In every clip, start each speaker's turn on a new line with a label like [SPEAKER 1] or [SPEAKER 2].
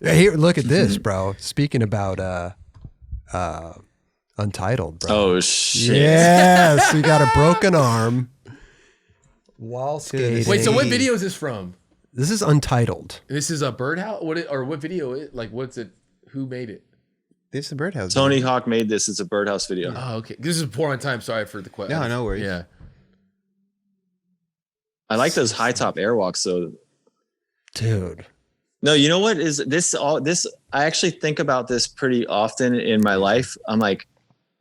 [SPEAKER 1] Here, look at this, bro. Speaking about Untitled, bro.
[SPEAKER 2] Oh shit!
[SPEAKER 1] Yes, we got a broken arm while skating.
[SPEAKER 3] Wait, so what video is this from?
[SPEAKER 1] This is Untitled.
[SPEAKER 3] This is a birdhouse. What video? What's it? Who made it?
[SPEAKER 4] This is a birdhouse.
[SPEAKER 2] Tony
[SPEAKER 4] video.
[SPEAKER 2] Hawk made this. It's a birdhouse video.
[SPEAKER 3] Oh, okay. This is poor on time. Sorry for the question.
[SPEAKER 4] No worries.
[SPEAKER 3] Yeah.
[SPEAKER 2] I like those high top airwalks though.
[SPEAKER 1] Dude.
[SPEAKER 2] No, you know what is this? I actually think about this pretty often in my life. I'm like,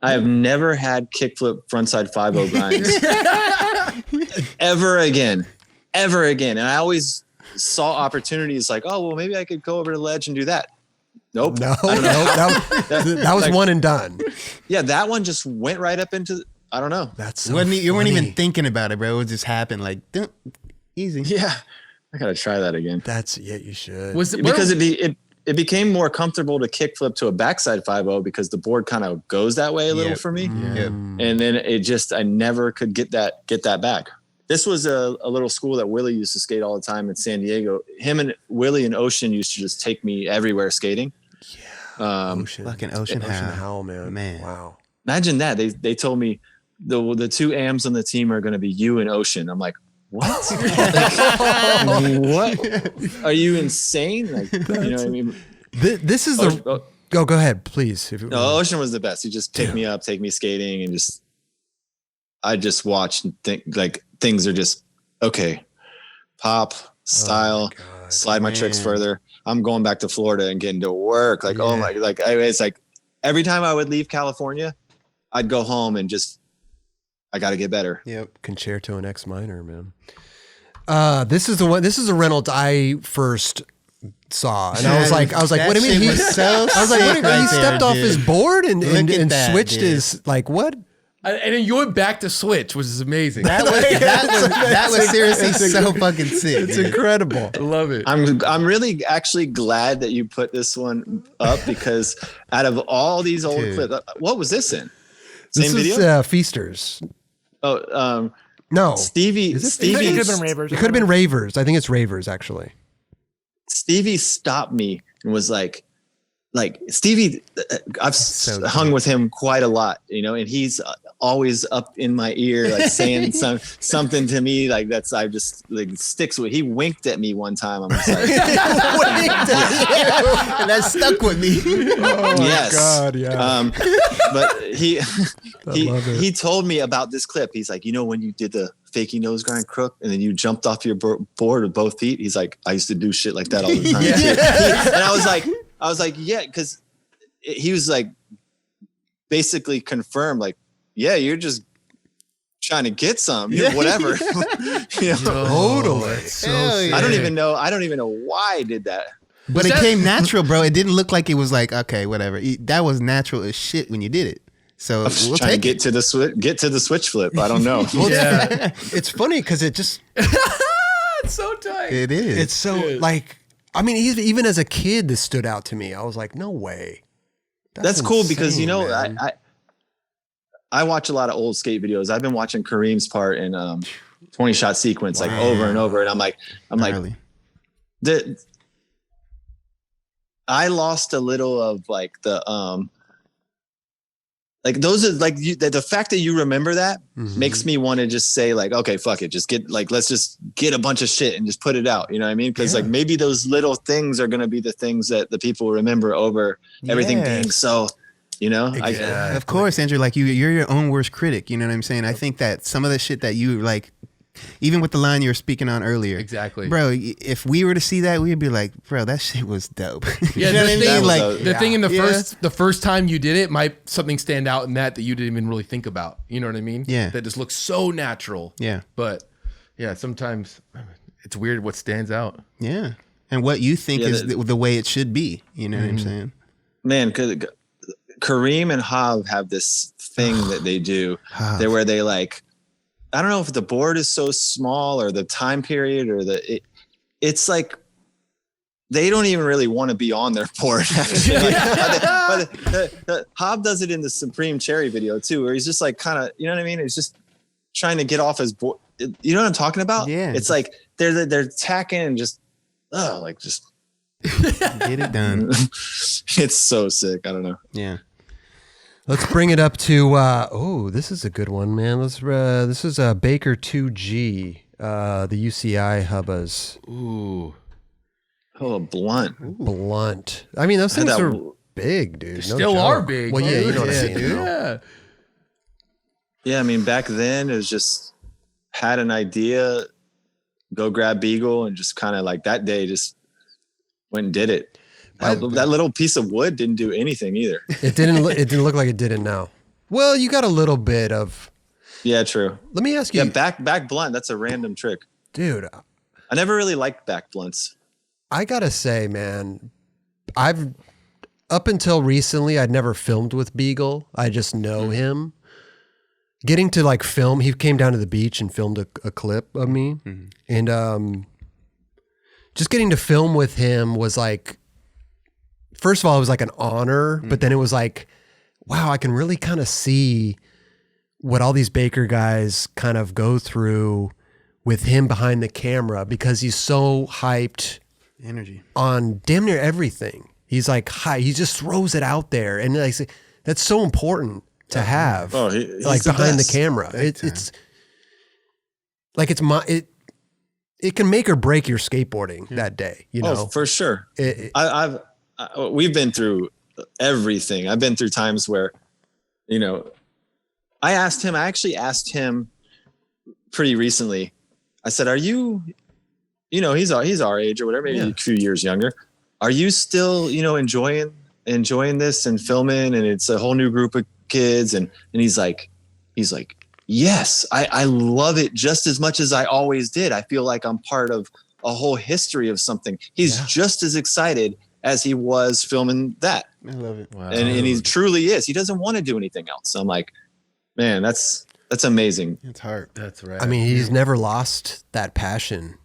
[SPEAKER 2] I have never had kickflip frontside 5-0 grinds ever again. And I always saw opportunities like, oh, well, maybe I could go over the ledge and do that. Nope.
[SPEAKER 1] No. That was like, one and done.
[SPEAKER 2] Yeah, that one just went right up into, I don't know.
[SPEAKER 1] That's so
[SPEAKER 4] you weren't even thinking about it, bro. It just happened like, easy.
[SPEAKER 2] Yeah. I got to try that again.
[SPEAKER 1] You should.
[SPEAKER 2] Because it became more comfortable to kickflip to a backside 5-0 because the board kind of goes that way a little for me.
[SPEAKER 4] Yep.
[SPEAKER 2] And then I never could get that back. This was a little school that Willie used to skate all the time in San Diego. Him and Willie and Ocean used to just take me everywhere skating. Yeah.
[SPEAKER 4] Fucking Ocean
[SPEAKER 1] Howl, man. Wow.
[SPEAKER 2] Imagine that. They told me the two AMs on the team are going to be you and Ocean. I'm like, what? What? Are you insane? Like, you know what I mean?
[SPEAKER 1] This is go ahead, please.
[SPEAKER 2] No, Ocean was the best. He just picked me up, take me skating, and I just watched and think like things are just okay. Pop, style, slide my tricks further. I'm going back to Florida and getting to work. Like, oh my, like it's like every time I would leave California, I'd go home and I got to get better.
[SPEAKER 1] Yep. Concerto in X minor, man. This is a Reynolds I first saw, and I was like, what do you mean? He stepped off his board and switched his what?
[SPEAKER 3] And then you went back to switch, which is amazing.
[SPEAKER 4] That was seriously so fucking sick.
[SPEAKER 1] It's incredible.
[SPEAKER 3] I love it.
[SPEAKER 2] I'm really actually glad that you put this one up because out of all these old clips, what was this in? Same
[SPEAKER 1] this
[SPEAKER 2] video?
[SPEAKER 1] Is Feasters.
[SPEAKER 2] Oh,
[SPEAKER 1] no.
[SPEAKER 2] Stevie.
[SPEAKER 5] It could have been Ravers.
[SPEAKER 1] It could have been Ravers. I think it's Ravers, actually.
[SPEAKER 2] Stevie stopped me and was like Stevie, I've hung with him quite a lot, and he's always up in my ear, like saying something to me, like I just like sticks with. He winked at me one time. I'm just like,
[SPEAKER 4] and that stuck with me.
[SPEAKER 2] Oh yes.
[SPEAKER 1] God, yeah.
[SPEAKER 2] But he told me about this clip. He's like, when you did the fakie nose grind crook and then you jumped off your board with both feet. He's like, I used to do shit like that all the time. And I was like, yeah, because he was like, basically confirmed, like, yeah, you're just trying to get some, whatever.
[SPEAKER 1] Totally.
[SPEAKER 2] I don't even know why I did that.
[SPEAKER 4] But it came natural, bro. It didn't look like it was like, okay, whatever. That was natural as shit when you did it. So we'll
[SPEAKER 2] trying to get to the switch flip. I don't know.
[SPEAKER 1] It's funny because it just
[SPEAKER 3] it's so tight.
[SPEAKER 4] It is.
[SPEAKER 1] It's so like. I mean, even as a kid, this stood out to me. I was like, no way.
[SPEAKER 2] That's cool
[SPEAKER 1] insane,
[SPEAKER 2] because,
[SPEAKER 1] man.
[SPEAKER 2] I watch a lot of old skate videos. I've been watching Kareem's part in 20 shot sequence like over and over. And I'm like, I lost a little of like the, like those are like the fact that you remember that makes me want to just say like, okay, fuck it. Just let's just get a bunch of shit and just put it out. You know what I mean? Cause like maybe those little things are going to be the things that the people remember over everything being so,
[SPEAKER 1] Exactly.
[SPEAKER 4] Of course, Andrew, like you're your own worst critic. You know what I'm saying? I think that some of the shit that you like, even with the line you were speaking on earlier,
[SPEAKER 3] exactly,
[SPEAKER 4] bro. If we were to see that, we'd be like, bro, that shit was dope.
[SPEAKER 3] Yeah,
[SPEAKER 4] you know what I mean?
[SPEAKER 3] Like the thing in the first time you did it might something stand out in that you didn't even really think about. You know what I mean?
[SPEAKER 4] Yeah,
[SPEAKER 3] that just looks so natural.
[SPEAKER 4] Yeah,
[SPEAKER 3] but yeah, sometimes it's weird what stands out.
[SPEAKER 4] Yeah, and what you think is the way it should be. You know what I'm saying?
[SPEAKER 2] Man, because Kareem and Hav have this thing that they do where they like. I don't know if the board is so small or the time period or it's like they don't even really want to be on their board. But Hob does it in the Supreme Cherry video too, where he's just like kind of, you know what I mean? He's just trying to get off his board. You know what I'm talking about?
[SPEAKER 4] Yeah.
[SPEAKER 2] It's like they're tacking and just
[SPEAKER 4] Get it done.
[SPEAKER 2] It's so sick. I don't know.
[SPEAKER 4] Yeah.
[SPEAKER 1] Let's bring it up to, this is a good one, man. This is Baker 2G, the UCI Hubbas.
[SPEAKER 3] Ooh.
[SPEAKER 2] Oh, blunt.
[SPEAKER 1] Blunt. I mean, those things are big, dude.
[SPEAKER 3] They still are big.
[SPEAKER 1] Well, yeah, you know what I'm saying.
[SPEAKER 3] Dude.
[SPEAKER 1] Yeah.
[SPEAKER 2] Yeah, I mean, back then it was just had an idea, go grab Beagle, and just kind of like that day just went and did it. That little piece of wood didn't do anything either.
[SPEAKER 1] It didn't look like it did it now. Well, you got a little bit of.
[SPEAKER 2] Yeah, true.
[SPEAKER 1] Let me ask you.
[SPEAKER 2] Yeah, back blunt. That's a random trick,
[SPEAKER 1] dude.
[SPEAKER 2] I never really liked back blunts.
[SPEAKER 1] I gotta say, man, I've up until recently, I'd never filmed with Beagle. I just know him. Getting to like film, he came down to the beach and filmed a clip of me, and just getting to film with him was like, first of all, it was like an honor, but then it was like, wow, I can really kind of see what all these Baker guys kind of go through with him behind the camera, because he's so hyped.
[SPEAKER 4] Energy
[SPEAKER 1] on damn near everything. He's like he just throws it out there, and like that's so important to have.
[SPEAKER 2] Oh, he's
[SPEAKER 1] like
[SPEAKER 2] the
[SPEAKER 1] behind
[SPEAKER 2] best.
[SPEAKER 1] the camera. It's like it can make or break your skateboarding that day. You know,
[SPEAKER 2] for sure. We've been through everything. I've been through times where, you know, I actually asked him pretty recently. I said, "Are you?" You know, he's our age or whatever, maybe a few years younger. Are you still, you know, enjoying this and filming, and it's a whole new group of kids? And he's like, yes, I love it just as much as I always did. I feel like I'm part of a whole history of something. He's just as excited as he was filming that.
[SPEAKER 4] I love it.
[SPEAKER 3] Wow.
[SPEAKER 2] And he truly is. He doesn't want to do anything else. So I'm like, man, that's amazing.
[SPEAKER 4] It's hard.
[SPEAKER 3] That's right.
[SPEAKER 1] I mean, he's never lost that passion.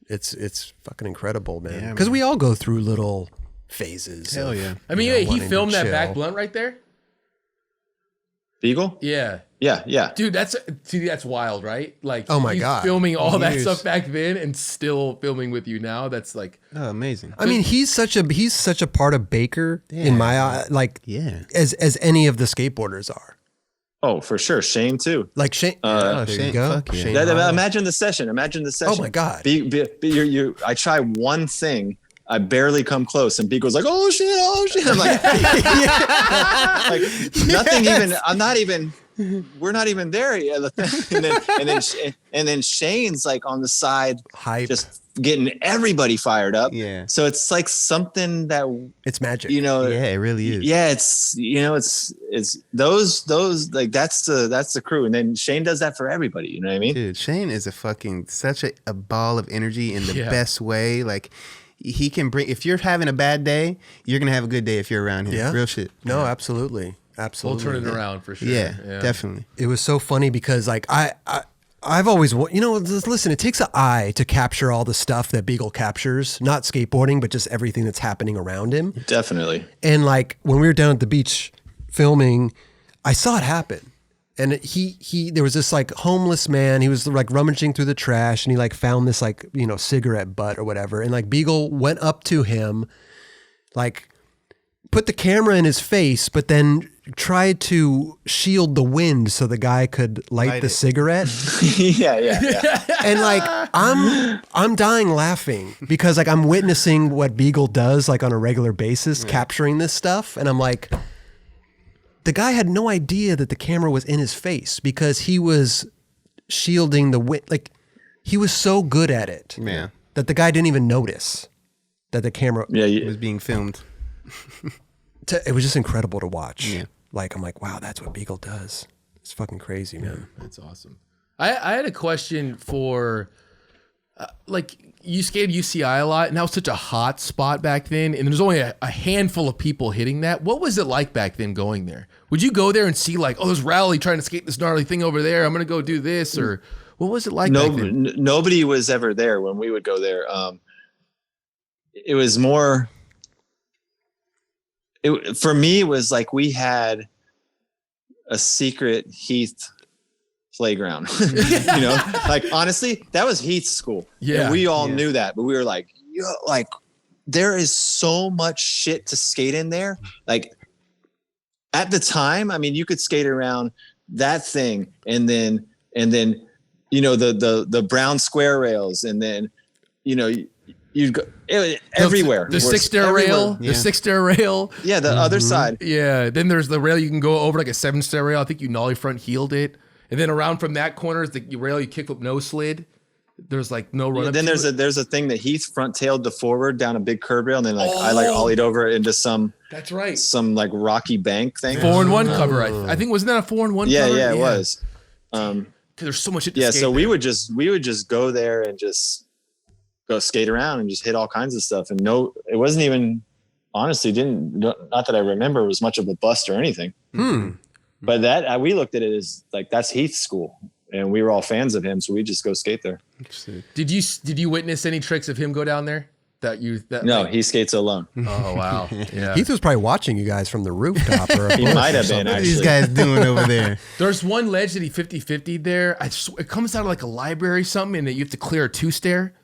[SPEAKER 1] It's fucking incredible, man. Because we all go through little phases.
[SPEAKER 4] Hell yeah.
[SPEAKER 3] I mean, he filmed that back blunt right there.
[SPEAKER 2] Beagle?
[SPEAKER 3] Yeah.
[SPEAKER 2] Yeah.
[SPEAKER 3] Dude, that's wild, right? Like,
[SPEAKER 1] oh my
[SPEAKER 3] he's
[SPEAKER 1] God,
[SPEAKER 3] filming all that stuff back then and still filming with you now. That's like,
[SPEAKER 4] amazing.
[SPEAKER 1] I mean, he's such a part of Baker in my eye, like as any of the skateboarders are.
[SPEAKER 2] Oh, for sure. Shane too.
[SPEAKER 1] Like Shane.
[SPEAKER 4] There
[SPEAKER 1] Shane,
[SPEAKER 4] you
[SPEAKER 1] go.
[SPEAKER 4] Fuck yeah.
[SPEAKER 1] Shane
[SPEAKER 2] Imagine the session.
[SPEAKER 1] Oh my God.
[SPEAKER 2] I try one thing. I barely come close, and Beagle's like, "Oh shit!" I'm like, like nothing. Even I'm not even. We're not even there yet. And then Shane's like on the side,
[SPEAKER 1] hype,
[SPEAKER 2] just getting everybody fired up.
[SPEAKER 4] Yeah.
[SPEAKER 2] So it's like something that
[SPEAKER 1] it's magic.
[SPEAKER 2] You know.
[SPEAKER 4] Yeah, it really is.
[SPEAKER 2] Yeah, it's it's those like that's the crew, and then Shane does that for everybody. You know what I mean?
[SPEAKER 4] Dude, Shane is such a ball of energy in the best way. Like, he can bring, if you're having a bad day, you're gonna have a good day if you're around him.
[SPEAKER 1] Yeah.
[SPEAKER 4] Real shit.
[SPEAKER 1] No, absolutely.
[SPEAKER 3] We'll turn it around for sure.
[SPEAKER 4] Yeah, definitely.
[SPEAKER 1] It was so funny because like I've always, you know, listen, it takes an eye to capture all the stuff that Beagle captures, not skateboarding, but just everything that's happening around him.
[SPEAKER 2] Definitely.
[SPEAKER 1] And like when we were down at the beach filming, I saw it happen. And there was this like homeless man. He was like rummaging through the trash, and he like found this like, you know, cigarette butt or whatever. And like Beagle went up to him, like put the camera in his face, but then tried to shield the wind so the guy could light the cigarette.
[SPEAKER 2] yeah.
[SPEAKER 1] And like I'm dying laughing because like I'm witnessing what Beagle does like on a regular basis, capturing this stuff, and I'm like, the guy had no idea that the camera was in his face because he was shielding the wind. Like, he was so good at it that the guy didn't even notice that the camera
[SPEAKER 4] was being filmed.
[SPEAKER 1] It was just incredible to watch. Yeah. Like, I'm like, wow, that's what Beagle does. It's fucking crazy, man.
[SPEAKER 3] That's awesome. I had a question for, like, you skated UCI a lot, and that was such a hot spot back then, and there's only a handful of people hitting that. What was it like back then going there? Would you go there and see like, oh, there's Rowley trying to skate this gnarly thing over there, I'm going to go do this, or what was it like back then?
[SPEAKER 2] Nobody was ever there when we would go there. It was more... for me, it was like we had a secret Heath playground. You know, like honestly, that was Heath's school.
[SPEAKER 3] Yeah,
[SPEAKER 2] and we all knew that, but we were like, yo, like there is so much shit to skate in there. Like at the time, I mean, you could skate around that thing and then, you know, the brown square rails, and then, you know, you'd go everywhere.
[SPEAKER 3] The 6-stair rail,
[SPEAKER 4] Yeah.
[SPEAKER 3] the 6-stair rail.
[SPEAKER 2] Yeah, the other side.
[SPEAKER 3] Yeah. Then there's the rail you can go over, like a 7-stair rail. I think you nollie front heeled it. And then around from that corner is the rail you kick up no slid. There's like no run up.
[SPEAKER 2] Then there's a thing that Heath front tailed to forward down a big curb rail, and then I ollied over it into some.
[SPEAKER 3] That's right.
[SPEAKER 2] Some like rocky bank thing.
[SPEAKER 3] 4-in-1 cover. I think wasn't that a 4-in-1
[SPEAKER 2] yeah,
[SPEAKER 3] cover?
[SPEAKER 2] Yeah, it was.
[SPEAKER 3] Because there's so much shit to
[SPEAKER 2] yeah,
[SPEAKER 3] skate
[SPEAKER 2] so we
[SPEAKER 3] there.
[SPEAKER 2] would just go there and just go skate around and just hit all kinds of stuff. And no, it wasn't even, honestly, not that I remember it was much of a bust or anything. But that we looked at it as like, that's Heath's school, and we were all fans of him, so we just go skate there.
[SPEAKER 3] Did you witness any tricks of him go down there?
[SPEAKER 2] No, he skates alone.
[SPEAKER 3] Oh wow. Yeah.
[SPEAKER 1] Heath was probably watching you guys from the rooftop. Or
[SPEAKER 2] He might have been,
[SPEAKER 4] What are
[SPEAKER 2] actually.
[SPEAKER 4] these guys doing over there?
[SPEAKER 3] There's one ledge that he 50-50'd there. It comes out of like a library or something, and that you have to clear a 2-stair.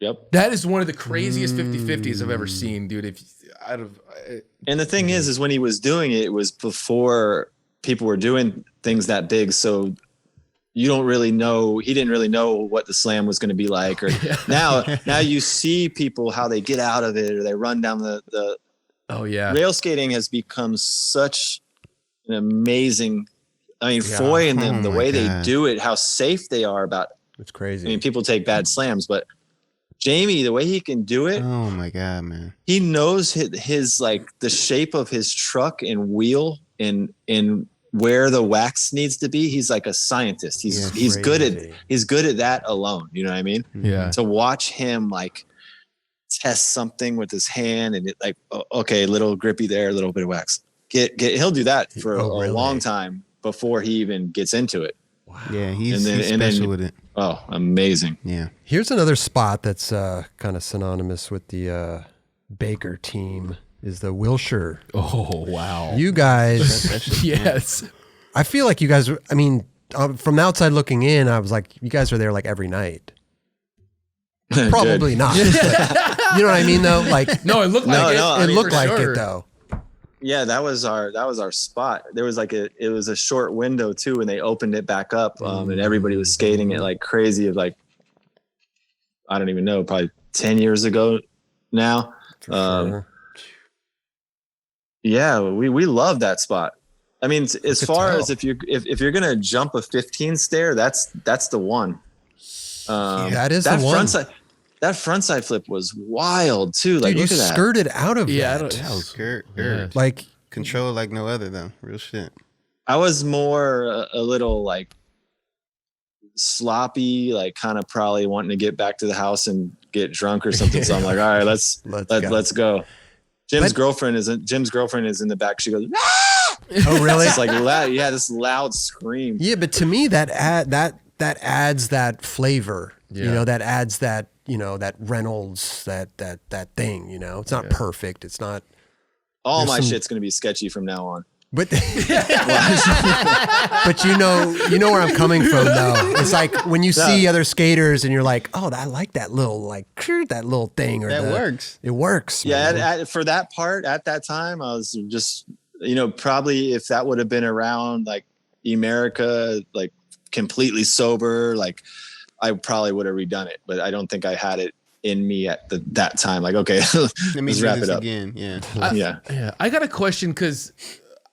[SPEAKER 2] Yep.
[SPEAKER 3] That is one of the craziest 50-50s I've ever seen, dude.
[SPEAKER 2] And the thing is when he was doing it, it was before people were doing things that big, so you don't really know. He didn't really know what the slam was going to be like. Or now you see people how they get out of it, or they run down the.
[SPEAKER 3] Oh yeah.
[SPEAKER 2] Rail skating has become such an amazing. I mean, Foy and them, the way they do it, how safe they are about.
[SPEAKER 1] It's crazy.
[SPEAKER 2] I mean, people take bad slams, but Jamie, the way he can do it.
[SPEAKER 4] Oh my God, man.
[SPEAKER 2] He knows his like the shape of his truck and wheel in where the wax needs to be. He's like a scientist. He's good at that alone. You know what I mean?
[SPEAKER 3] Yeah.
[SPEAKER 2] To watch him like test something with his hand and it like, okay, a little grippy there, a little bit of wax. He'll do that for a long time before he even gets into it.
[SPEAKER 4] Wow. Yeah, he's special with it.
[SPEAKER 2] Oh, amazing.
[SPEAKER 4] Yeah.
[SPEAKER 1] Here's another spot that's kind of synonymous with the Baker team. Is the Wilshire.
[SPEAKER 3] Oh wow.
[SPEAKER 1] You guys.
[SPEAKER 3] Yes.
[SPEAKER 1] I feel like you guys, I mean, from the outside looking in, I was like, you guys are there like every night. Probably not. But, you know what I mean though? Like,
[SPEAKER 3] no, it looked like
[SPEAKER 1] it looked like it though.
[SPEAKER 2] Yeah, that was our spot. There was like it was a short window too, and they opened it back up, and everybody was skating it like crazy. Of like, I don't even know, probably 10 years ago now.
[SPEAKER 1] Sure.
[SPEAKER 2] Yeah, we love that spot. I mean, as far as if you're gonna jump a 15 stair, that's the one.
[SPEAKER 1] That is the one.
[SPEAKER 2] That frontside flip was wild too. Like,
[SPEAKER 1] dude,
[SPEAKER 2] look
[SPEAKER 1] you
[SPEAKER 2] at that.
[SPEAKER 1] skirted out of
[SPEAKER 3] Yeah,
[SPEAKER 1] that.
[SPEAKER 4] Skirt.
[SPEAKER 1] Like
[SPEAKER 4] Control like no other though. Real shit.
[SPEAKER 2] I was more a little like sloppy, like kind of probably wanting to get back to the house and get drunk or something. So I'm like, all right, let's go. Jim's girlfriend is in the back. She goes, ah!
[SPEAKER 1] Oh really?
[SPEAKER 2] It's like loud. Yeah, this loud scream.
[SPEAKER 1] Yeah, but to me that adds that flavor.
[SPEAKER 3] Yeah.
[SPEAKER 1] You know, that adds that, you know, that Reynolds, that thing, you know. It's not perfect. It's not
[SPEAKER 2] all my shit's gonna be sketchy from now on.
[SPEAKER 1] But but you know where I'm coming from though. It's like when you see other skaters and you're like, oh, I like that little that little thing, or
[SPEAKER 4] That works.
[SPEAKER 1] It works.
[SPEAKER 2] Yeah, for that part at that time, I was just, you know, probably if that would have been around like America, like completely sober, like I probably would have redone it. But I don't think I had it in me at that time. Like, okay, let's wrap it up
[SPEAKER 4] again. Yeah.
[SPEAKER 3] Yeah. I got a question because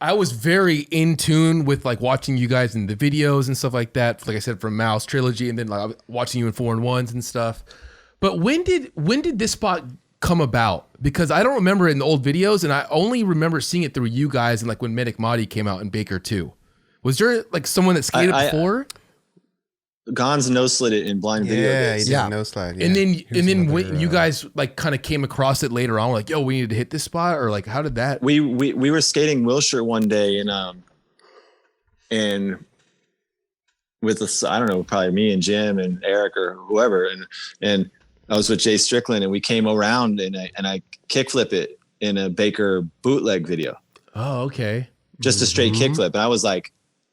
[SPEAKER 3] I was very in tune with like watching you guys in the videos and stuff like that. Like I said, from Mouse Trilogy, and then like watching you in 4-in-1s and stuff. But when did this spot come about? Because I don't remember it in the old videos, and I only remember seeing it through you guys and like when Medic Mahdi came out in Baker 2. Was there like someone that skated before?
[SPEAKER 2] Gonz no slid it in blind video.
[SPEAKER 4] Yeah,
[SPEAKER 2] days.
[SPEAKER 4] he did no slide. Yeah.
[SPEAKER 3] And then when you guys like kind of came across it later on, like, yo, we needed to hit this spot, or like, how did that?
[SPEAKER 2] We were skating Wilshire one day, and with us, I don't know, probably me and Jim and Eric or whoever, and I was with Jay Strickland, and we came around and I kickflip it in a Baker bootleg video.
[SPEAKER 3] Oh, okay.
[SPEAKER 2] Just a straight kickflip, and I was like,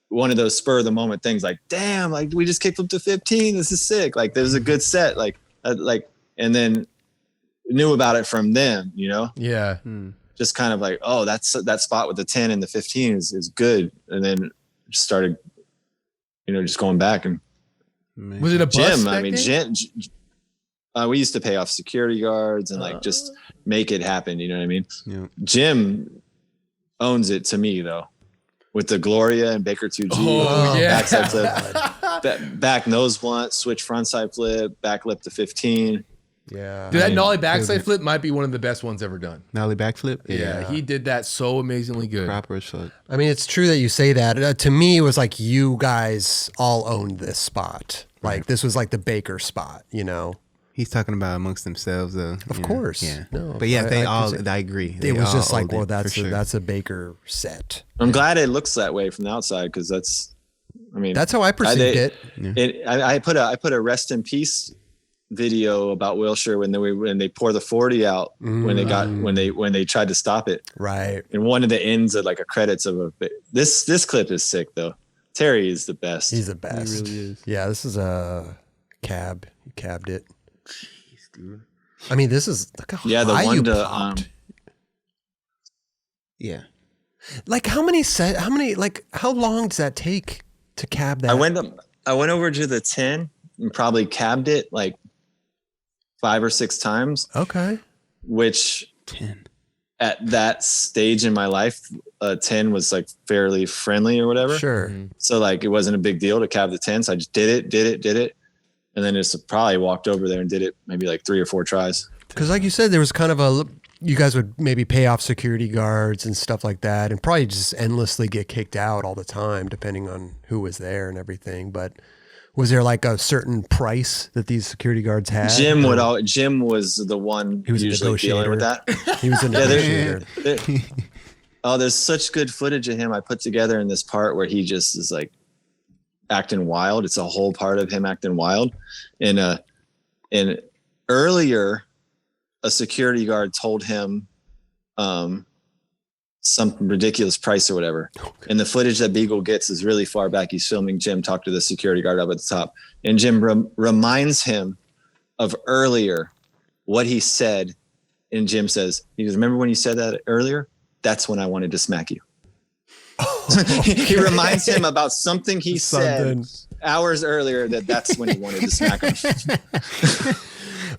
[SPEAKER 2] one of those spur of the moment things, like, damn, like we just kickflipped to 15. This is sick. Like, there's a good set. And then knew about it from them,
[SPEAKER 3] Yeah.
[SPEAKER 2] Just kind of like, oh, that spot with the 10 and the 15 is good. And then just started, just going back. And
[SPEAKER 3] was it a bus?
[SPEAKER 2] Jim, we used to pay off security guards and like just make it happen. You know what I mean?
[SPEAKER 4] Yeah.
[SPEAKER 2] Jim owns it to me though, with the Gloria and Baker 2G.
[SPEAKER 3] Oh yeah.
[SPEAKER 2] Backside flip, back nose blunt, switch frontside flip, back lip to 15.
[SPEAKER 1] Yeah.
[SPEAKER 3] Dude, that nollie backside flip might be one of the best ones ever done.
[SPEAKER 4] Nollie backflip?
[SPEAKER 3] Yeah, he did that so amazingly good.
[SPEAKER 4] Proper as fuck.
[SPEAKER 1] I mean, it's true that you say that. To me, it was like you guys all owned this spot. Like this was like the Baker spot,
[SPEAKER 4] He's talking about amongst themselves, though.
[SPEAKER 1] Of course.
[SPEAKER 4] Yeah.
[SPEAKER 1] No,
[SPEAKER 4] But yeah, I
[SPEAKER 1] I
[SPEAKER 4] agree.
[SPEAKER 1] It was just like, well,
[SPEAKER 4] that's
[SPEAKER 1] that's a Baker set.
[SPEAKER 2] I'm glad it looks that way from the outside because that's
[SPEAKER 1] how I perceived it.
[SPEAKER 2] I put a rest in peace video about Wilshire when they pour the 40 out when they tried to stop it.
[SPEAKER 1] Right.
[SPEAKER 2] And one of the ends of like a credits of this clip is sick though. Terry is the best.
[SPEAKER 1] He's the best.
[SPEAKER 4] He really is.
[SPEAKER 1] Yeah, this is a cab. You cabbed it.
[SPEAKER 4] Jeez, dude.
[SPEAKER 1] I mean, this is look how
[SPEAKER 2] the
[SPEAKER 1] high
[SPEAKER 2] one
[SPEAKER 1] you
[SPEAKER 2] to
[SPEAKER 1] popped.
[SPEAKER 4] Yeah.
[SPEAKER 1] Like how long does that take to cab that?
[SPEAKER 2] I went over to the 10 and probably cabbed it like 5 or 6 times.
[SPEAKER 1] Okay.
[SPEAKER 2] Which
[SPEAKER 4] 10
[SPEAKER 2] at that stage in my life, 10 was like fairly friendly or whatever.
[SPEAKER 1] Sure.
[SPEAKER 2] So like it wasn't a big deal to cab the 10. So I just did it. And then just probably walked over there and did it maybe like 3 or 4 tries.
[SPEAKER 1] Because like you said, there was kind of you guys would maybe pay off security guards and stuff like that and probably just endlessly get kicked out all the time, depending on who was there and everything. But was there like a certain price that these security guards had?
[SPEAKER 2] Jim was the one
[SPEAKER 1] he was
[SPEAKER 2] usually dealing with that.
[SPEAKER 1] He was a negotiator.
[SPEAKER 2] There's such good footage of him I put together in this part where he just is like acting wild. It's a whole part of him acting wild. And earlier, a security guard told him some ridiculous price or whatever. Okay. And the footage that Beagle gets is really far back. He's filming Jim talk to the security guard up at the top. And Jim reminds him of earlier what he said. And Jim says, he goes, remember when you said that earlier? That's when I wanted to smack you. He reminds him about something he said hours earlier that's when he wanted to smack him.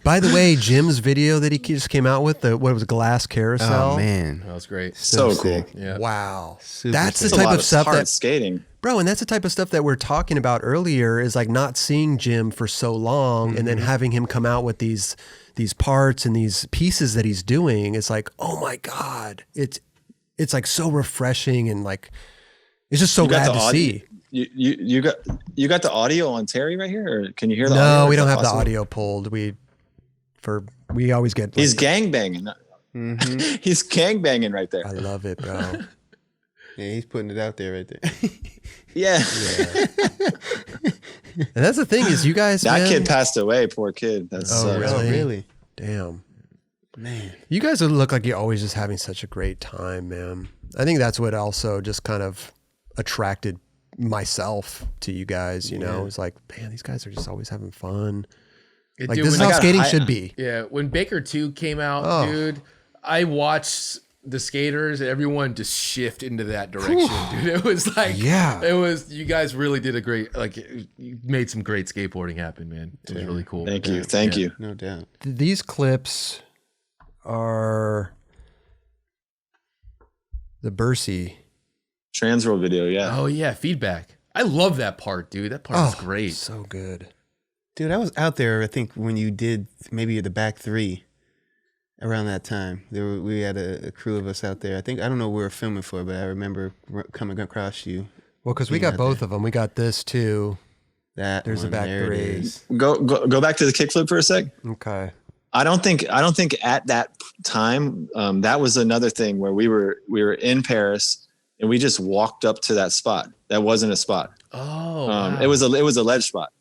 [SPEAKER 1] By the way, Jim's video that he just came out with, what was Glass Carousel?
[SPEAKER 4] Oh man,
[SPEAKER 3] that was great.
[SPEAKER 2] So cool.
[SPEAKER 3] Yeah.
[SPEAKER 1] Wow.
[SPEAKER 2] That's the type of stuff that skating.
[SPEAKER 1] Bro, and that's the type of stuff that we're talking about earlier is like not seeing Jim for so long and then having him come out with these parts and these pieces that he's doing. It's like, oh my God. It's like so refreshing and like it's just so glad to see.
[SPEAKER 2] You got the audio on Terry right here, or can you hear the
[SPEAKER 1] audio?
[SPEAKER 2] No,
[SPEAKER 1] we don't have the audio pulled. We always get.
[SPEAKER 2] He's gangbanging. Mm-hmm. He's gangbanging right there.
[SPEAKER 1] I love it, bro.
[SPEAKER 4] Yeah, he's putting it out there right there.
[SPEAKER 2] Yeah.
[SPEAKER 1] And that's the thing is, you guys.
[SPEAKER 2] That kid passed away. Poor kid. That's
[SPEAKER 1] really? Damn. Man, you guys look like you're always just having such a great time, man. I think that's what also just kind of attracted myself to you guys. You know, it's like, man, these guys are just always having fun. Like this is how skating should be.
[SPEAKER 3] Yeah, when Baker 2 came out, dude, I watched the skaters, everyone just shift into that direction, dude. It was like, you guys really did a great, like, you made some great skateboarding happen, man. It was really cool.
[SPEAKER 2] Thank you. Thank you.
[SPEAKER 4] No doubt.
[SPEAKER 1] These clips are the Bursey
[SPEAKER 2] Transworld video, yeah.
[SPEAKER 3] Oh yeah, feedback. I love that part, dude. That part is great.
[SPEAKER 1] So good.
[SPEAKER 4] Dude, I was out there, I think, when you did maybe the back 3 around that time. We had a crew of us out there. I don't know what we were filming for, but I remember coming across you.
[SPEAKER 1] Well, because we got both of them. We got this too. There's a back 3.
[SPEAKER 2] Go back to the kickflip for a sec.
[SPEAKER 1] Okay.
[SPEAKER 2] I don't think at that time, that was another thing where we were in Paris and we just walked up to that spot. That wasn't a spot.
[SPEAKER 3] Oh, wow.
[SPEAKER 2] It was a ledge spot.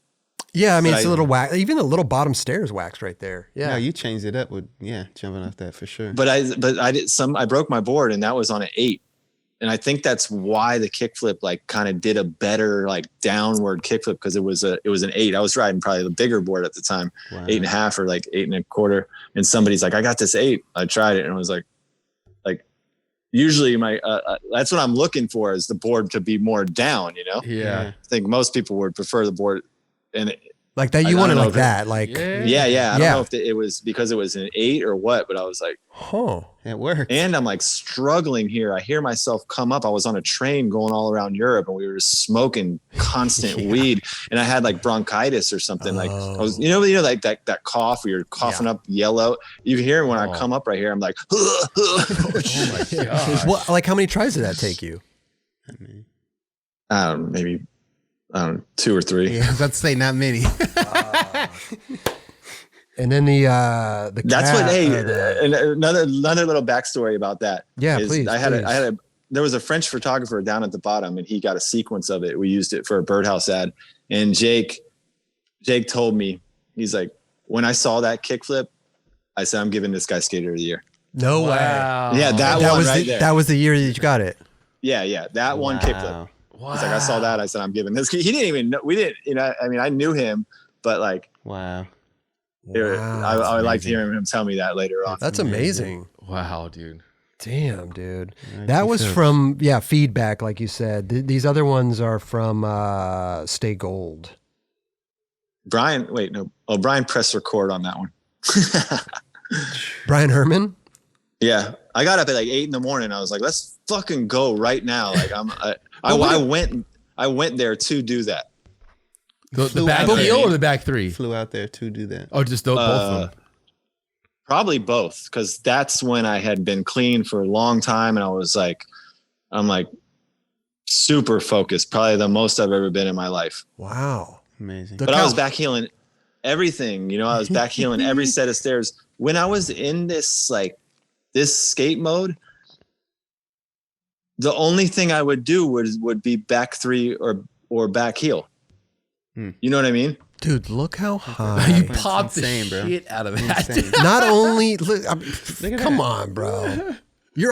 [SPEAKER 1] Yeah, I mean, it's a little wax. Even the little bottom stairs waxed right there. Yeah,
[SPEAKER 4] no, you changed it up with jumping off that for sure.
[SPEAKER 2] But I broke my board and that was on an 8, I think that's why the kickflip like kind of did a better like downward kickflip, because it was an 8. I was riding probably the bigger board at the time, 8.5 or like 8.25. And somebody's like, I got this 8. I tried it and it was like usually my that's what I'm looking for, is the board to be more down, you know?
[SPEAKER 3] Yeah.
[SPEAKER 2] I think most people would prefer the board and
[SPEAKER 1] like that. You wanted like that, like
[SPEAKER 2] yeah. I don't know if it was because it was an 8 or what, but I was like,
[SPEAKER 4] it worked.
[SPEAKER 2] And I'm like struggling here. I hear myself come up. I was on a train going all around Europe, and we were just smoking constant weed, and I had like bronchitis or something. Like I was, you know, like that cough where you're coughing up yellow. You can hear it when I come up right here. I'm like, oh
[SPEAKER 3] my God.
[SPEAKER 1] Well, like how many tries did that take you?
[SPEAKER 2] Maybe 2 or 3.
[SPEAKER 4] Yeah, I was about to say not many.
[SPEAKER 1] And then the
[SPEAKER 2] that's
[SPEAKER 1] cat,
[SPEAKER 2] what. Hey, another little backstory about that.
[SPEAKER 1] Yeah,
[SPEAKER 2] is
[SPEAKER 1] please.
[SPEAKER 2] There was a French photographer down at the bottom, and he got a sequence of it. We used it for a birdhouse ad, and Jake told me, he's like, when I saw that kickflip, I said, I'm giving this guy Skater of the Year.
[SPEAKER 1] No way.
[SPEAKER 2] Yeah, that one
[SPEAKER 1] was
[SPEAKER 2] right there.
[SPEAKER 1] That was the year that you got it.
[SPEAKER 2] Yeah, that one kickflip.
[SPEAKER 3] Wow.
[SPEAKER 2] He's like, I saw that. I said, I'm giving this. He didn't even know. We didn't. You know, I mean, I knew him, but like,
[SPEAKER 4] Wow.
[SPEAKER 2] I would like to hear him tell me that later on.
[SPEAKER 1] That's amazing.
[SPEAKER 3] Wow, dude.
[SPEAKER 1] Damn, dude. That was from feedback, like you said. These other ones are from Stay Gold.
[SPEAKER 2] Brian pressed record on that one.
[SPEAKER 1] Brian Herman?
[SPEAKER 2] Yeah. I got up at like 8 a.m. I was like, let's fucking go right now. Like I went there to do that.
[SPEAKER 3] The back heel or the back 3?
[SPEAKER 4] Flew out there to do that.
[SPEAKER 3] Oh, just both of them.
[SPEAKER 2] Probably both, because that's when I had been clean for a long time, and I'm like super focused, probably the most I've ever been in my life.
[SPEAKER 1] Wow.
[SPEAKER 4] Amazing.
[SPEAKER 2] But I was back healing everything, you know, I was back healing every set of stairs. When I was in this skate mode, the only thing I would do would be back 3 or back heel. You know what I mean?
[SPEAKER 1] Dude, look how high.
[SPEAKER 3] You popped the shit out of that.
[SPEAKER 1] Not only, look come on, bro. You're